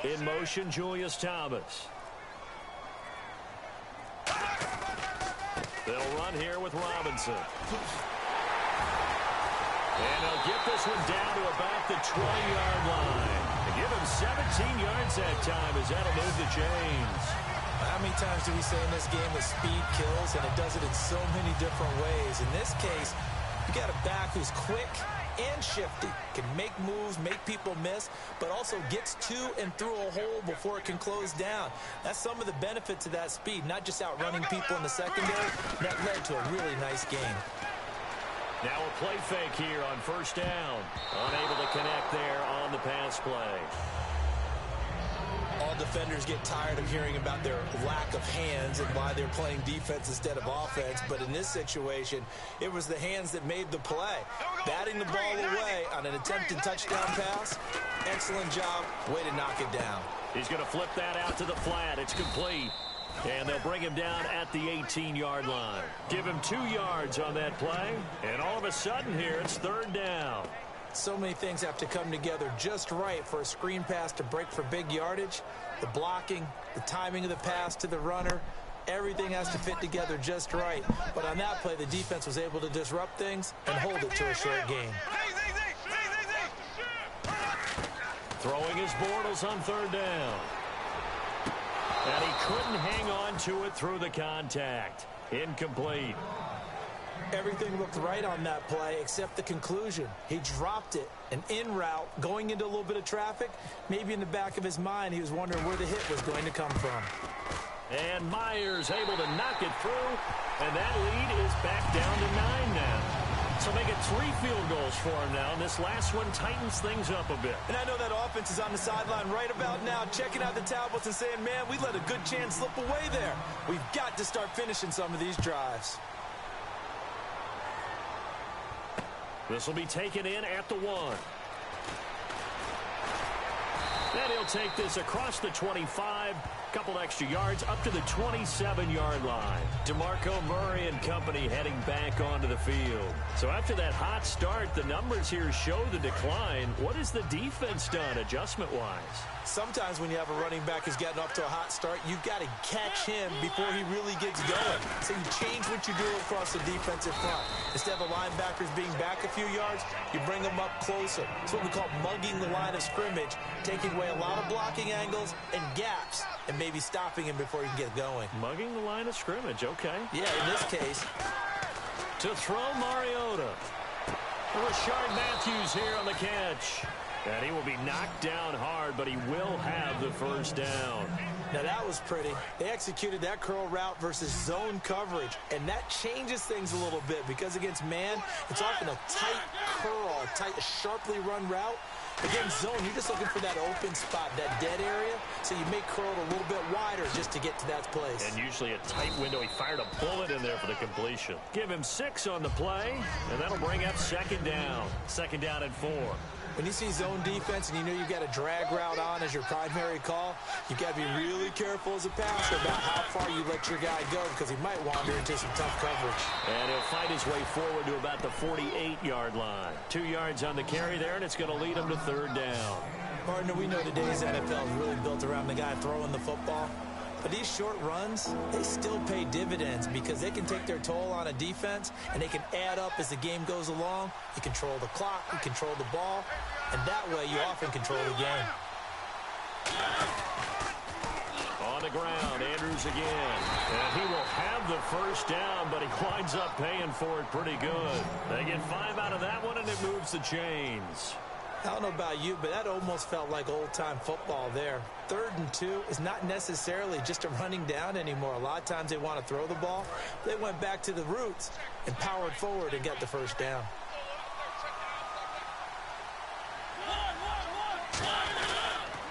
In motion, Julius Thomas. They'll run here with Robinson. And they'll get this one down to about the 20-yard line. They give him 17 yards that time as that'll move the chains. How many times do we say in this game that speed kills, and it does it in so many different ways? In this case, you got a back who's quick and shifty, can make moves, make people miss, but also gets to and through a hole before it can close down. That's some of the benefits of that speed, not just outrunning people in the secondary. That led to a really nice game. Now a play fake here on first down. Unable to connect there on the pass play. All defenders get tired of hearing about their lack of hands and why they're playing defense instead of offense. But in this situation, it was the hands that made the play. Batting the ball away on an attempted touchdown pass. Excellent job. Way to knock it down. He's going to flip that out to the flat. It's complete. And they'll bring him down at the 18-yard line. Give him 2 yards on that play. And all of a sudden here, it's 3rd down. So many things have to come together just right for a screen pass to break for big yardage. The blocking, the timing of the pass to the runner, everything has to fit together just right. But on that play, the defense was able to disrupt things and hold it to a short game. Throwing his Bortles on 3rd down. And he couldn't hang on to it through the contact. Incomplete. Everything looked right on that play except the conclusion. He dropped it, an in route, going into a little bit of traffic. Maybe in the back of his mind, he was wondering where the hit was going to come from. And Myers able to knock it through, and that lead is back down to 9 now. So make it 3 field goals for him now, and this last one tightens things up a bit. And I know that offense is on the sideline right about now, checking out the tablets and saying, man, we let a good chance slip away there. We've got to start finishing some of these drives. This will be taken in at the 1. And he'll take this across the 25, couple extra yards up to the 27-yard line. DeMarco Murray and company heading back onto the field. So after that hot start, the numbers here show the decline. What has the defense done adjustment-wise? Sometimes when you have a running back who's getting off to a hot start, you've got to catch him before he really gets going. So you change what you do across the defensive front. Instead of the linebackers being back a few yards, you bring them up closer. It's what we call mugging the line of scrimmage, taking away a lot of blocking angles and gaps, and maybe stopping him before he can get going. Mugging the line of scrimmage, okay. Yeah, in this case. To throw Mariota. Rashard Matthews here on the catch. And he will be knocked down hard, but he will have the first down. Now that was pretty. They executed that curl route versus zone coverage, and that changes things a little bit because against man, it's often a tight curl, a sharply run route. Against zone, you're just looking for that open spot, that dead area, so you make curl a little bit wider just to get to that place. And usually a tight window. He fired a bullet in there for the completion. Give him 6 on the play, and that'll bring up second down. Second down and 4. When you see zone defense and you know you've got a drag route on as your primary call, you've got to be really careful as a passer about how far you let your guy go because he might wander into some tough coverage. And he'll fight his way forward to about the 48-yard line. 2 yards on the carry there, and it's going to lead him to third down. Partner, we know today's NFL is really built around the guy throwing the football. But these short runs, they still pay dividends because they can take their toll on a defense and they can add up as the game goes along. You control the clock, you control the ball, and that way you often control the game. On the ground, Andrews again. And he will have the first down, but he winds up paying for it pretty good. They get 5 out of that one, and it moves the chains. I don't know about you, but that almost felt like old-time football there. 3rd and 2 is not necessarily just a running down anymore. A lot of times they want to throw the ball. They went back to the roots and powered forward and got the first down.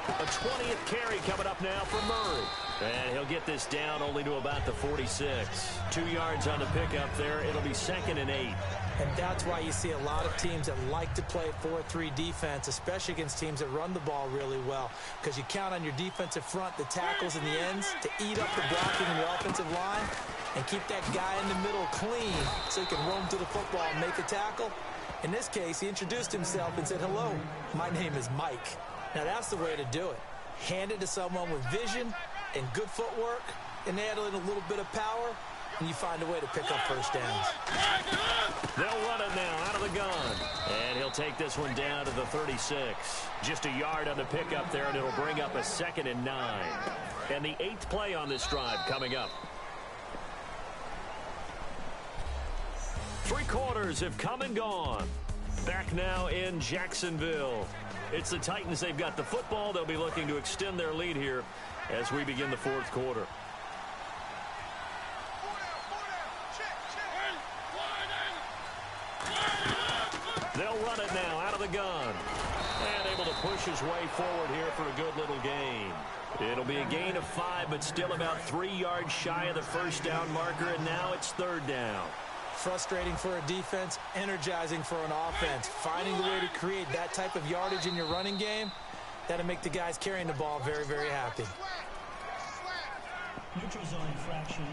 A 20th carry coming up now for Murray. And he'll get this down only to about the 46. 2 yards on the pickup there. It'll be 2nd and 8. And that's why you see a lot of teams that like to play 4-3 defense, especially against teams that run the ball really well, because you count on your defensive front, the tackles and the ends, to eat up the blocking in the offensive line and keep that guy in the middle clean so he can roam to the football and make a tackle. In this case, he introduced himself and said, "Hello, my name is Mike." Now, that's the way to do it. Hand it to someone with vision and good footwork and add in a little bit of power, and you find a way to pick up first downs. They'll run it now out of the gun. And he'll take this one down to the 36. Just a yard on the pickup there, and it'll bring up a 2nd and 9. And the 8th play on this drive coming up. 3 quarters have come and gone. Back now in Jacksonville. It's the Titans. They've got the football. They'll be looking to extend their lead here as we begin the 4th quarter. They'll run it now out of the gun. And able to push his way forward here for a good little gain. It'll be a gain of 5, but still about 3 yards shy of the first down marker, and now it's 3rd down. Frustrating for a defense, energizing for an offense. Finding a way to create that type of yardage in your running game, that'll make the guys carrying the ball very, very happy. Neutral zone infraction,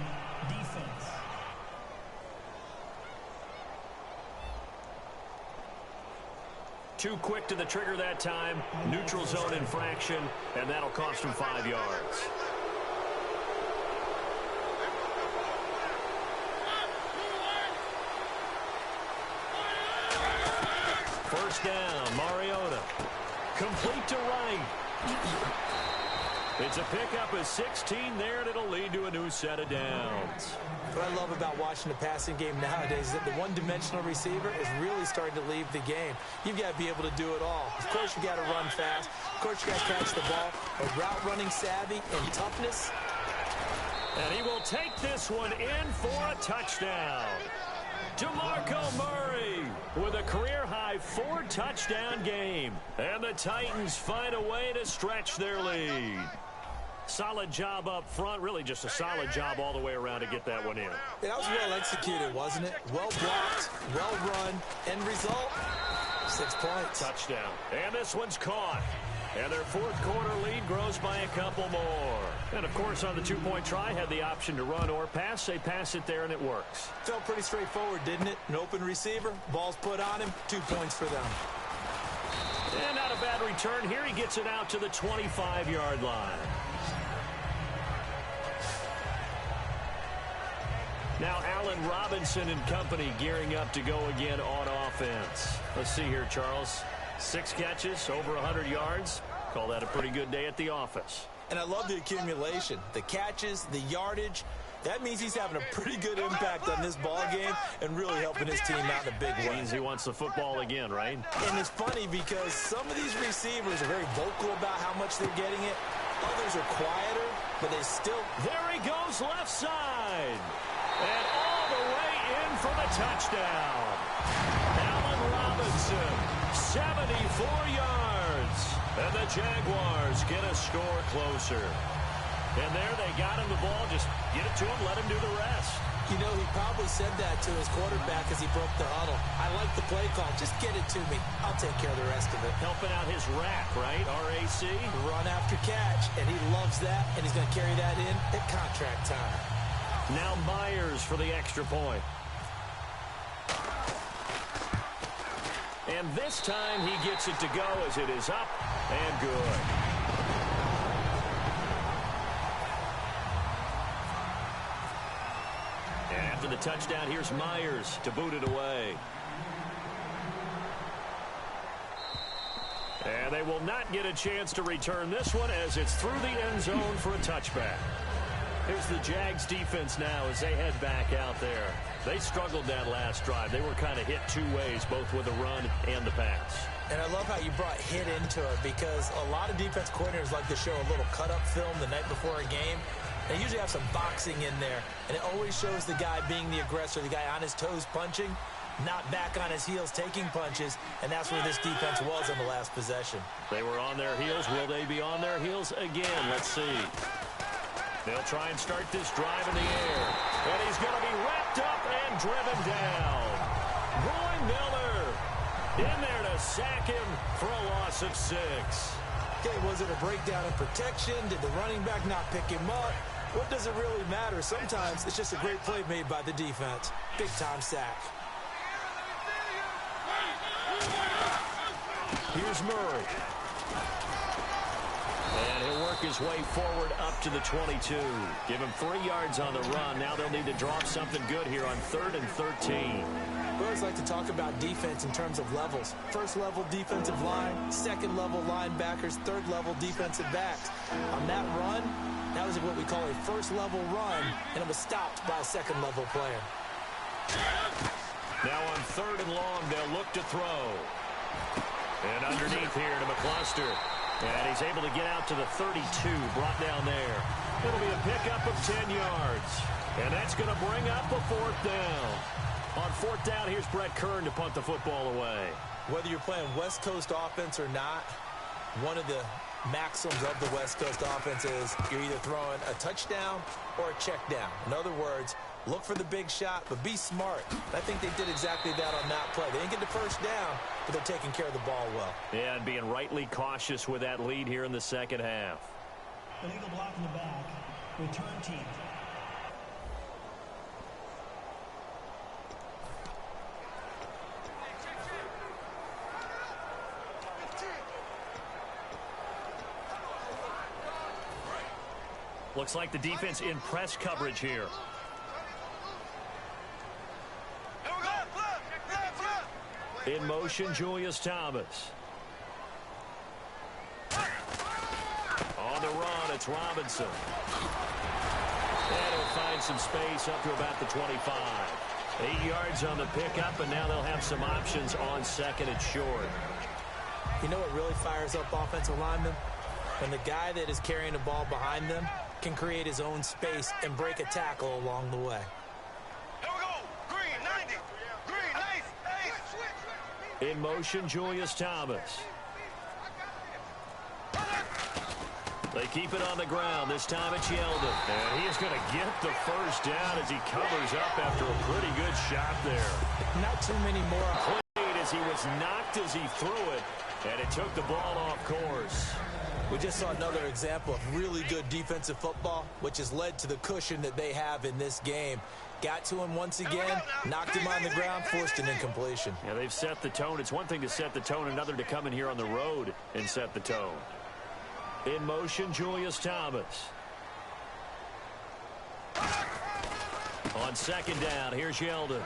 defense. Too quick to the trigger that time. Neutral zone infraction, and that'll cost him 5 yards. First down, Mariota. Complete to right. It's a pickup of 16 there, and it'll lead to a new set of downs. What I love about watching the passing game nowadays is that the one-dimensional receiver is really starting to leave the game. You've got to be able to do it all. Of course, you got to run fast. Of course, you got to catch the ball. But route running savvy and toughness, And he will take this one in for a touchdown. DeMarco Murray with a career-high 4-touchdown game. And the Titans find a way to stretch their lead. Solid job up front. Really just a solid job all the way around to get that one in. Yeah, that was well executed, wasn't it? Well blocked, well run. End result, 6 points. Touchdown. And this one's caught. And their fourth quarter lead grows by a couple more. And, of course, on the two-point try, had the option to run or pass. They pass it there, and it works. Felt pretty straightforward, didn't it? An open receiver, ball's put on him, 2 points for them. And not a bad return here. He gets it out to the 25-yard line. Now Allen Robinson and company gearing up to go again on offense. Let's see here, Charles. 6 catches, over 100 yards. Call that a pretty good day at the office. And I love the accumulation, the catches, the yardage. That means he's having a pretty good impact on this ball game and really helping his team out in a big way. Means he wants the football again, right? And it's funny because some of these receivers are very vocal about how much they're getting it. Others are quieter, but they still... There he goes, left side. And all the way in for the touchdown. Allen Robinson, 74 yards. And the Jaguars get a score closer. And there they got him the ball. Just get it to him, let him do the rest. You know, he probably said that to his quarterback as he broke the huddle. I like the play call. Just get it to me. I'll take care of the rest of it. Helping out his rack, right? RAC. Run after catch, and he loves that, and he's going to carry that in at contract time. Now Myers for the extra point. And this time he gets it to go as it is up and good. And after the touchdown, here's Myers to boot it away. And they will not get a chance to return this one as it's through the end zone for a touchback. Here's the Jags defense now as they head back out there. They struggled that last drive. They were kind of hit 2 ways, both with the run and the pass. And I love how you brought hit into it because a lot of defense coordinators like to show a little cut-up film the night before a game. They usually have some boxing in there, and it always shows the guy being the aggressor, the guy on his toes punching, not back on his heels taking punches, and that's where this defense was on the last possession. They were on their heels. Will they be on their heels again? Let's see. They'll try and start this drive in the air. And he's going to be wrapped up and driven down. Roy Miller in there to sack him for a loss of 6. Okay, was it a breakdown in protection? Did the running back not pick him up? What does it really matter? Sometimes it's just a great play made by the defense. Big-time sack. Here's Murray. And he'll work his way forward up to the 22. Give him 3 yards on the run. Now they'll need to drop something good here on 3rd and 13. We always like to talk about defense in terms of levels. First level defensive line, second level linebackers, third level defensive backs. On that run, that was what we call a first level run, and it was stopped by a second level player. Now on 3rd and long, they'll look to throw. And underneath here to McCluster. And he's able to get out to the 32, brought down there. It'll be a pickup of 10 yards. And that's going to bring up a 4th down. On 4th down, here's Brett Kern to punt the football away. Whether you're playing West Coast offense or not, one of the maxims of the West Coast offense is you're either throwing a touchdown or a check down. In other words, look for the big shot, but be smart. I think they did exactly that on that play. They didn't get the first down, but they're taking care of the ball well. Yeah, and being rightly cautious with that lead here in the second half. Illegal block in the back. Return team. Looks like the defense in press coverage here. In motion, Julius Thomas. On the run, it's Robinson. And he'll find some space up to about the 25. 8 yards on the pickup, and now they'll have some options on 2nd and short. You know what really fires up offensive linemen? When the guy that is carrying the ball behind them can create his own space and break a tackle along the way. Here we go. Green, 90. Green, ace. In motion, Julius Thomas. They keep it on the ground. This time it's Yeldon. And he is going to get the first down as he covers up after a pretty good shot there. Not too many more. Played as he was knocked as he threw it, and it took the ball off course. We just saw another example of really good defensive football, which has led to the cushion that they have in this game. Got to him once again, knocked him on the ground, forced an incompletion. Yeah, they've set the tone. It's one thing to set the tone, another to come in here on the road and set the tone. In motion, Julius Thomas. On second down, here's Yeldon.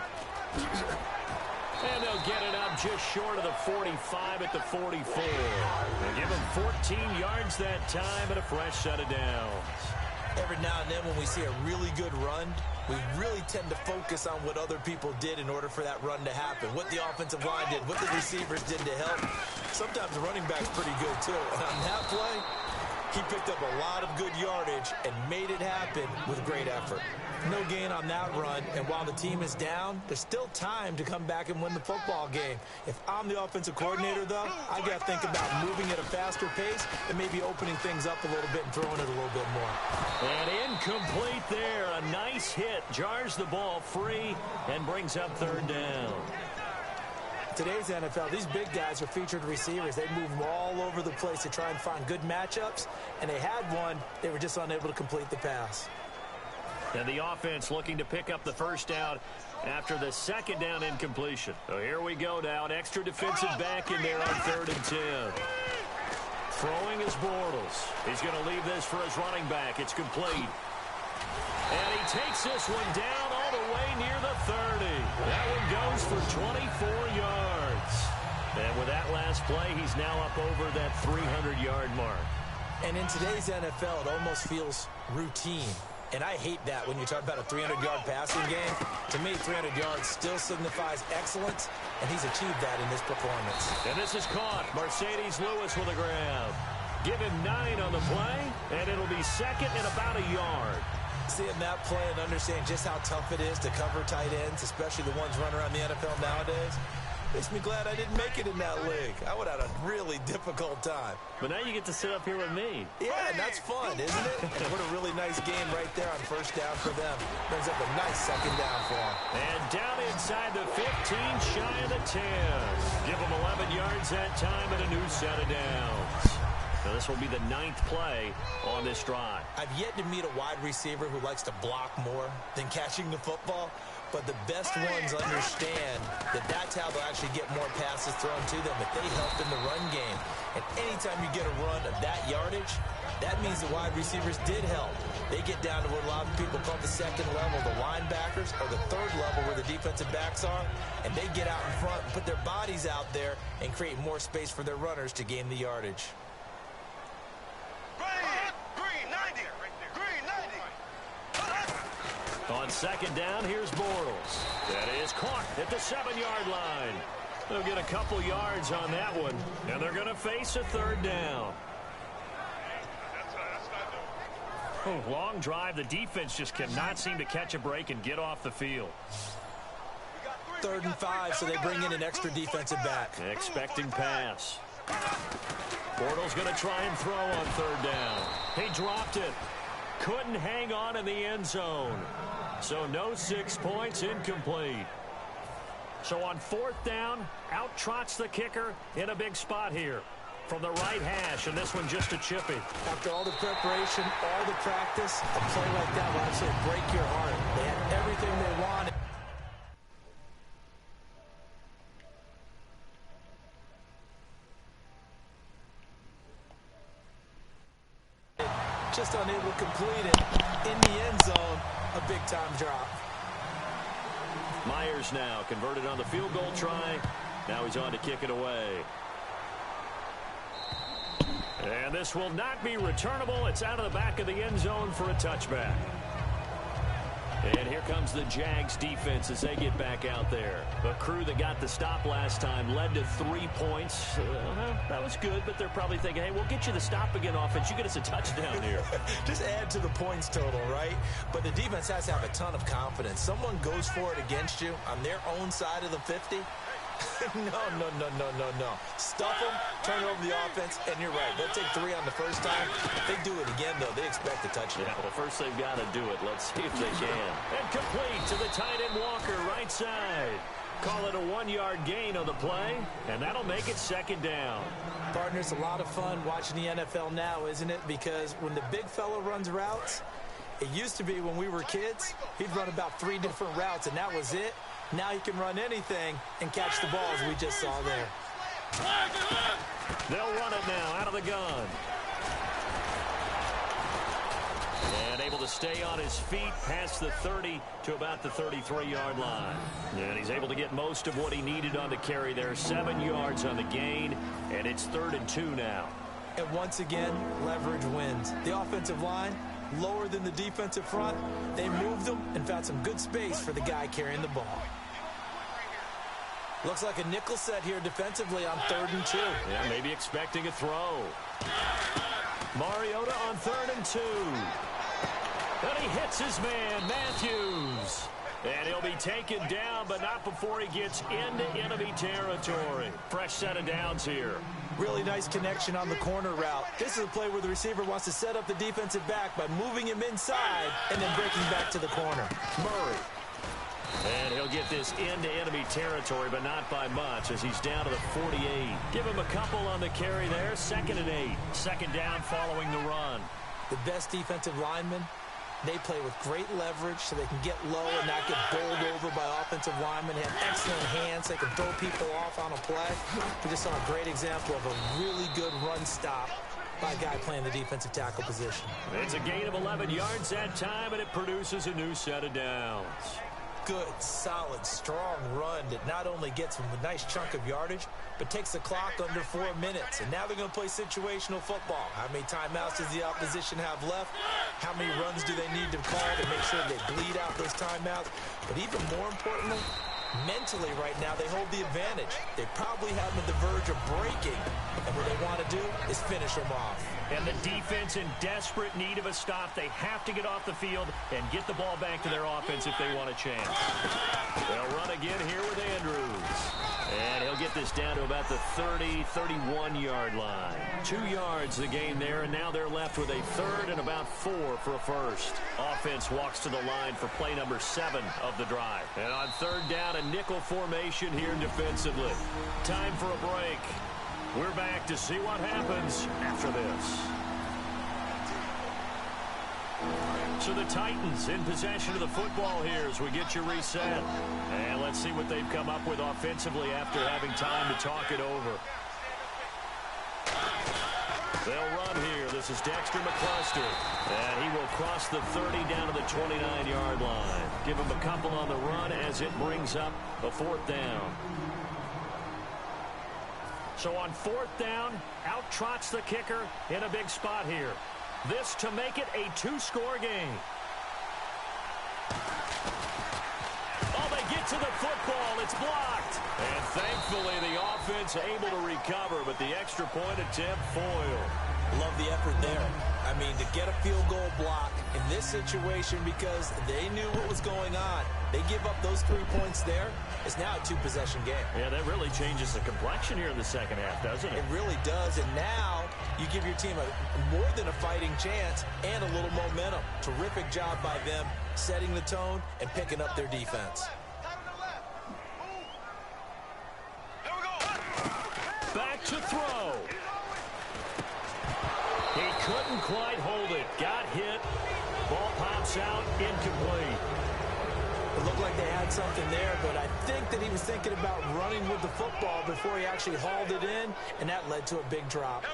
And they'll get it up just short of the 45 at the 44. They'll give him 14 yards that time and a fresh set of downs. Every now and then when we see a really good run, we really tend to focus on what other people did in order for that run to happen. What the offensive line did, what the receivers did to help. Sometimes the running back's pretty good too. And on that play, he picked up a lot of good yardage and made it happen with great effort. No gain on that run, and while the team is down, there's still time to come back and win the football game. If I'm the offensive coordinator, though, I got to think about moving at a faster pace and maybe opening things up a little bit and throwing it a little bit more. And incomplete there. A nice hit. Jars the ball free and brings up third down. Today's NFL, these big guys are featured receivers. They move all over the place to try and find good matchups, and they had one. They were just unable to complete the pass. And the offense looking to pick up the first down after the second down incompletion. So here we go now. An extra defensive back in there on 3rd and 10. Throwing is Bortles. He's going to leave this for his running back. It's complete. And he takes this one down all the way near the 30. That one goes for 24 yards. And with that last play, he's now up over that 300-yard mark. And in today's NFL, it almost feels routine. And I hate that when you talk about a 300-yard passing game. To me, 300 yards still signifies excellence, and he's achieved that in this performance. And this is caught. Mercedes Lewis with a grab. Give him 9 on the play, and it'll be second and about a yard. Seeing that play and understand just how tough it is to cover tight ends, especially the ones running around the NFL nowadays, makes me glad I didn't make it in that league. I would have had a really difficult time. But now you get to sit up here with me. Yeah, and that's fun, isn't it? And what a really nice game right there on first down for them. Brings up a nice second down for them. And down inside the 15, shy of the 10. Give them 11 yards that time and a new set of downs. Now this will be the 9th play on this drive. I've yet to meet a wide receiver who likes to block more than catching the football. But the best ones understand that that's how they'll actually get more passes thrown to them if they help in the run game. And anytime you get a run of that yardage, that means the wide receivers did help. They get down to what a lot of people call the second level, the linebackers, or the third level where the defensive backs are, and they get out in front and put their bodies out there and create more space for their runners to gain the yardage. Green, 90. Green, 90. On second down, here's Bortles. That is caught at the 7-yard line. They'll get a couple yards on that one, and they're going to face a third down. Oh, long drive. The defense just cannot seem to catch a break and get off the field. 3rd and 5, so they bring in an extra defensive back. Expecting pass. Bortles going to try and throw on third down. He dropped it. Couldn't hang on in the end zone. So no 6 points, incomplete. So on 4th down, out trots the kicker in a big spot here from the right hash, and this one just a chippy. After all the preparation, all the practice, a play like that will actually break your heart. They had everything they wanted. Just unable to complete it in the end zone. A big-time drop. Myers now converted on the field goal try. Now he's on to kick it away. And this will not be returnable. It's out of the back of the end zone for a touchback. And here comes the Jags defense as they get back out there. A crew that got the stop last time led to 3 points. That was good, but they're probably thinking, hey, we'll get you the stop again offense. You get us a touchdown here. Just add to the points total, right? But the defense has to have a ton of confidence. Someone goes for it against you on their own side of the 50. No. Stuff them, turn over the offense, and you're right. They'll take 3 on the first time. If they do it again, though, they expect a touchdown. Yeah, well, first they've got to do it. Let's see if they can. And complete to the tight end Walker, right side. Call it a 1-yard gain on the play, and that'll make it 2nd down. Partners, a lot of fun watching the NFL now, isn't it? Because when the big fella runs routes, it used to be when we were kids, he'd run about 3 different routes, and that was it. Now he can run anything and catch the ball, as we just saw there. They'll run it now out of the gun. And able to stay on his feet past the 30 to about the 33-yard line. And he's able to get most of what he needed on the carry there. 7 yards on the gain, and it's 3rd and 2 now. And once again, leverage wins. The offensive line, lower than the defensive front. They moved them and found some good space for the guy carrying the ball. Looks like a nickel set here defensively on 3rd and 2. Yeah, maybe expecting a throw. Mariota on 3rd and 2. And he hits his man, Matthews. And he'll be taken down, but not before he gets into enemy territory. Fresh set of downs here. Really nice connection on the corner route. This is a play where the receiver wants to set up the defensive back by moving him inside and then breaking back to the corner. Murray. And he'll get this into enemy territory, but not by much as he's down to the 48. Give him a couple on the carry there. 2nd and 8. 2nd down following the run. The best defensive linemen, they play with great leverage so they can get low and not get bowled over by offensive linemen. They have excellent hands. They can throw people off on a play. We just saw a great example of a really good run stop by a guy playing the defensive tackle position. It's a gain of 11 yards that time, and it produces a new set of downs. Good, solid, strong run that not only gets them a nice chunk of yardage, but takes the clock under 4 minutes. And now they're going to play situational football. How many timeouts does the opposition have left? How many runs do they need to call to make sure they bleed out those timeouts? But even more importantly, mentally right now, they hold the advantage. They probably have them at the verge of breaking. And what they want to do is finish them off. And the defense in desperate need of a stop. They have to get off the field and get the ball back to their offense if they want a chance. They'll run again here with Andrews. And he'll get this down to about the 30, 31-yard line. 2 yards the gain there, and now they're left with a 3rd and about 4 for a first. Offense walks to the line for play number 7 of the drive. And on 3rd down, a nickel formation here defensively. Time for a break. We're back to see what happens after this. So the Titans in possession of the football here as we get you reset. And let's see what they've come up with offensively after having time to talk it over. They'll run here. This is Dexter McCluster. And he will cross the 30 down to the 29-yard line. Give him a couple on the run as it brings up a 4th down. So on 4th down, out trots the kicker in a big spot here. This to make it a 2-score game. Oh, they get to the football. It's blocked. And thankfully, the offense able to recover, but the extra point attempt foiled. Love the effort there. I mean, to get a field goal block in this situation because they knew what was going on. They give up those 3 points there. It's now a 2-possession game. Yeah, that really changes the complexion here in the second half, doesn't it? It really does. And now you give your team a more than a fighting chance and a little momentum. Terrific job by them setting the tone and picking up their defense. Back to throw. He couldn't quite hold it. Got hit. Ball pops out. Incomplete. It looked like they had something there, but I think that he was thinking about running with the football before he actually hauled it in, and that led to a big drop.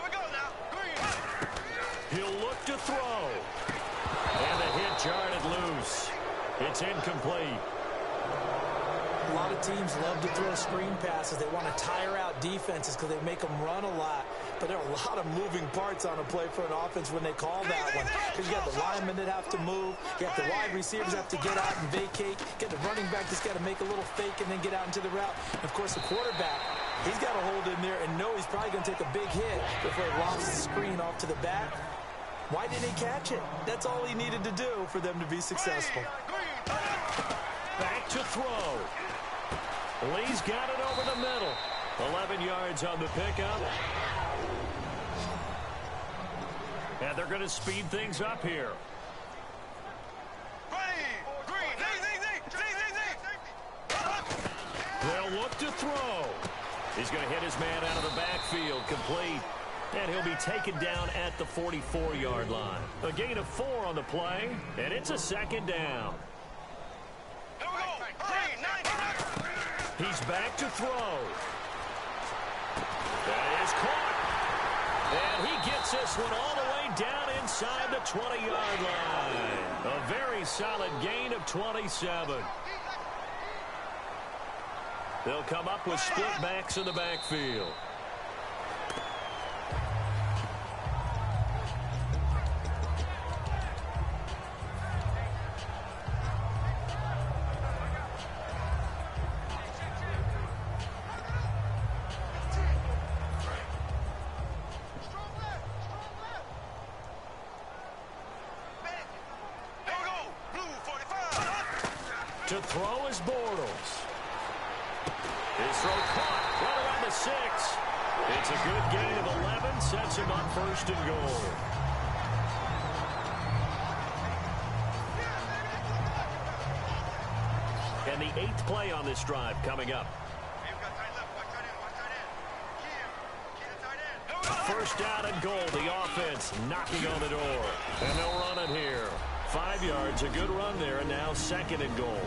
He'll look to throw. And the hit jarred it loose. It's incomplete. A lot of teams love to throw screen passes. They want to tire out defenses because they make them run a lot. But there are a lot of moving parts on a play for an offense when they call that one. Because you got the linemen that have to move. You got the wide receivers that have to get out and vacate. You got the running back that's got to make a little fake and then get out into the route. And, of course, the quarterback, he's got to hold in there and know he's probably going to take a big hit before he lofts the screen off to the back. Why didn't he catch it? That's all he needed to do for them to be successful. Back to throw. Lee's got it over the middle. 11 yards on the pickup. And they're going to speed things up here. They'll look to throw. He's going to hit his man out of the backfield, complete. And he'll be taken down at the 44-yard line. A gain of 4 on the play, and it's a second down. He's back to throw. That is caught. And he gets this one all the way down inside the 20-yard line. A very solid gain of 27. They'll come up with split backs in the backfield. To throw is Bortles. His throw caught right around the 6. It's a good gain of 11. Sets him up first and goal. And the 8th play on this drive coming up. First down and goal. The offense knocking on the door. And they'll run it here. 5 yards, a good run there, and now 2nd and goal.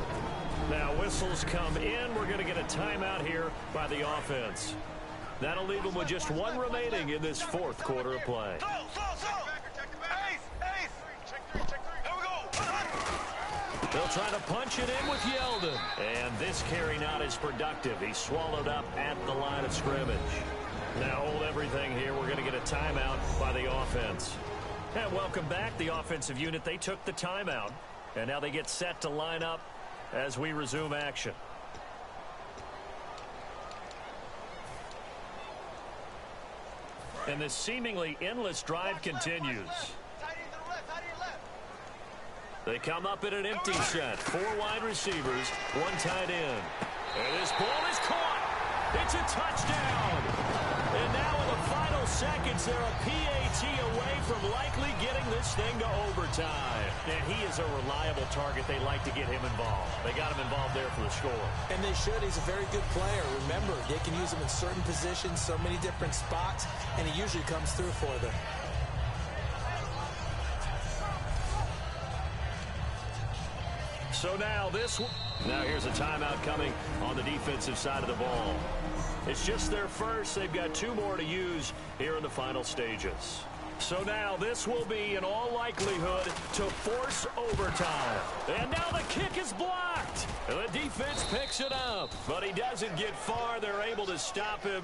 Now whistles come in. We're going to get a timeout here by the offense. That'll leave them with just 1 remaining in this 4th quarter of play. They'll try to punch it in with Yeldon. And this carry not as productive. He's swallowed up at the line of scrimmage. Now hold everything here. We're going to get a timeout by the offense. And welcome back, the offensive unit. They took the timeout, and now they get set to line up as we resume action. And this seemingly endless drive continues. They come up in an empty set. 4 wide receivers, 1 tight end. And this ball is caught. It's a touchdown. And now in the final seconds, they're a PAT away from likely getting this thing to overtime. And he is a reliable target. They like to get him involved. They got him involved there for the score. And they should. He's a very good player. Remember, they can use him in certain positions, so many different spots, and he usually comes through for them. So now here's a timeout coming on the defensive side of the ball. It's just their first. They've got 2 more to use here in the final stages. So now this will be, in all likelihood, to force overtime. And now the kick is blocked. And the defense picks it up. But he doesn't get far. They're able to stop him.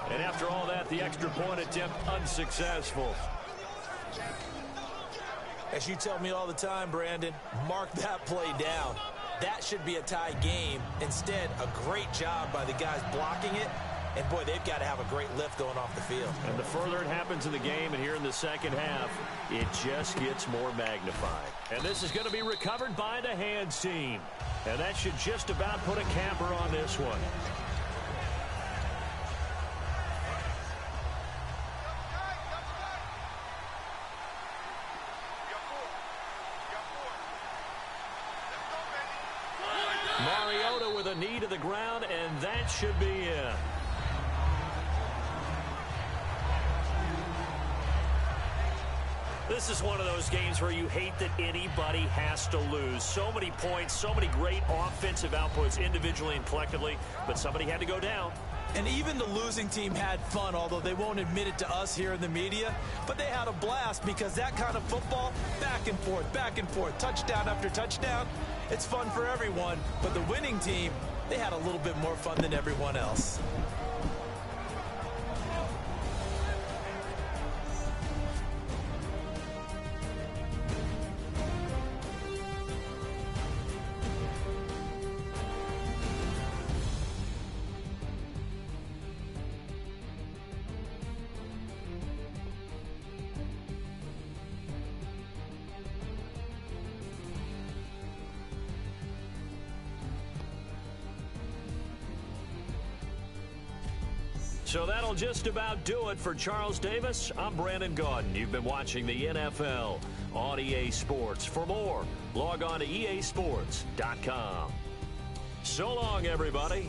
And after all that, the extra point attempt unsuccessful. As you tell me all the time, Brandon, mark that play down. That should be a tie game. Instead, a great job by the guys blocking it. And, boy, they've got to have a great lift going off the field. And the further it happens in the game and here in the second half, it just gets more magnified. And this is going to be recovered by the hands team. And that should just about put a capper on this one. Mariota with a knee to the ground, and that should be it. This is one of those games where you hate that anybody has to lose. So many points, so many great offensive outputs individually and collectively, but somebody had to go down. And even the losing team had fun, although they won't admit it to us here in the media. But they had a blast because that kind of football, back and forth, touchdown after touchdown, it's fun for everyone. But the winning team, they had a little bit more fun than everyone else. So that'll just about do it for Charles Davis. I'm Brandon Gaudin. You've been watching the NFL on EA Sports. For more, log on to easports.com. So long, everybody.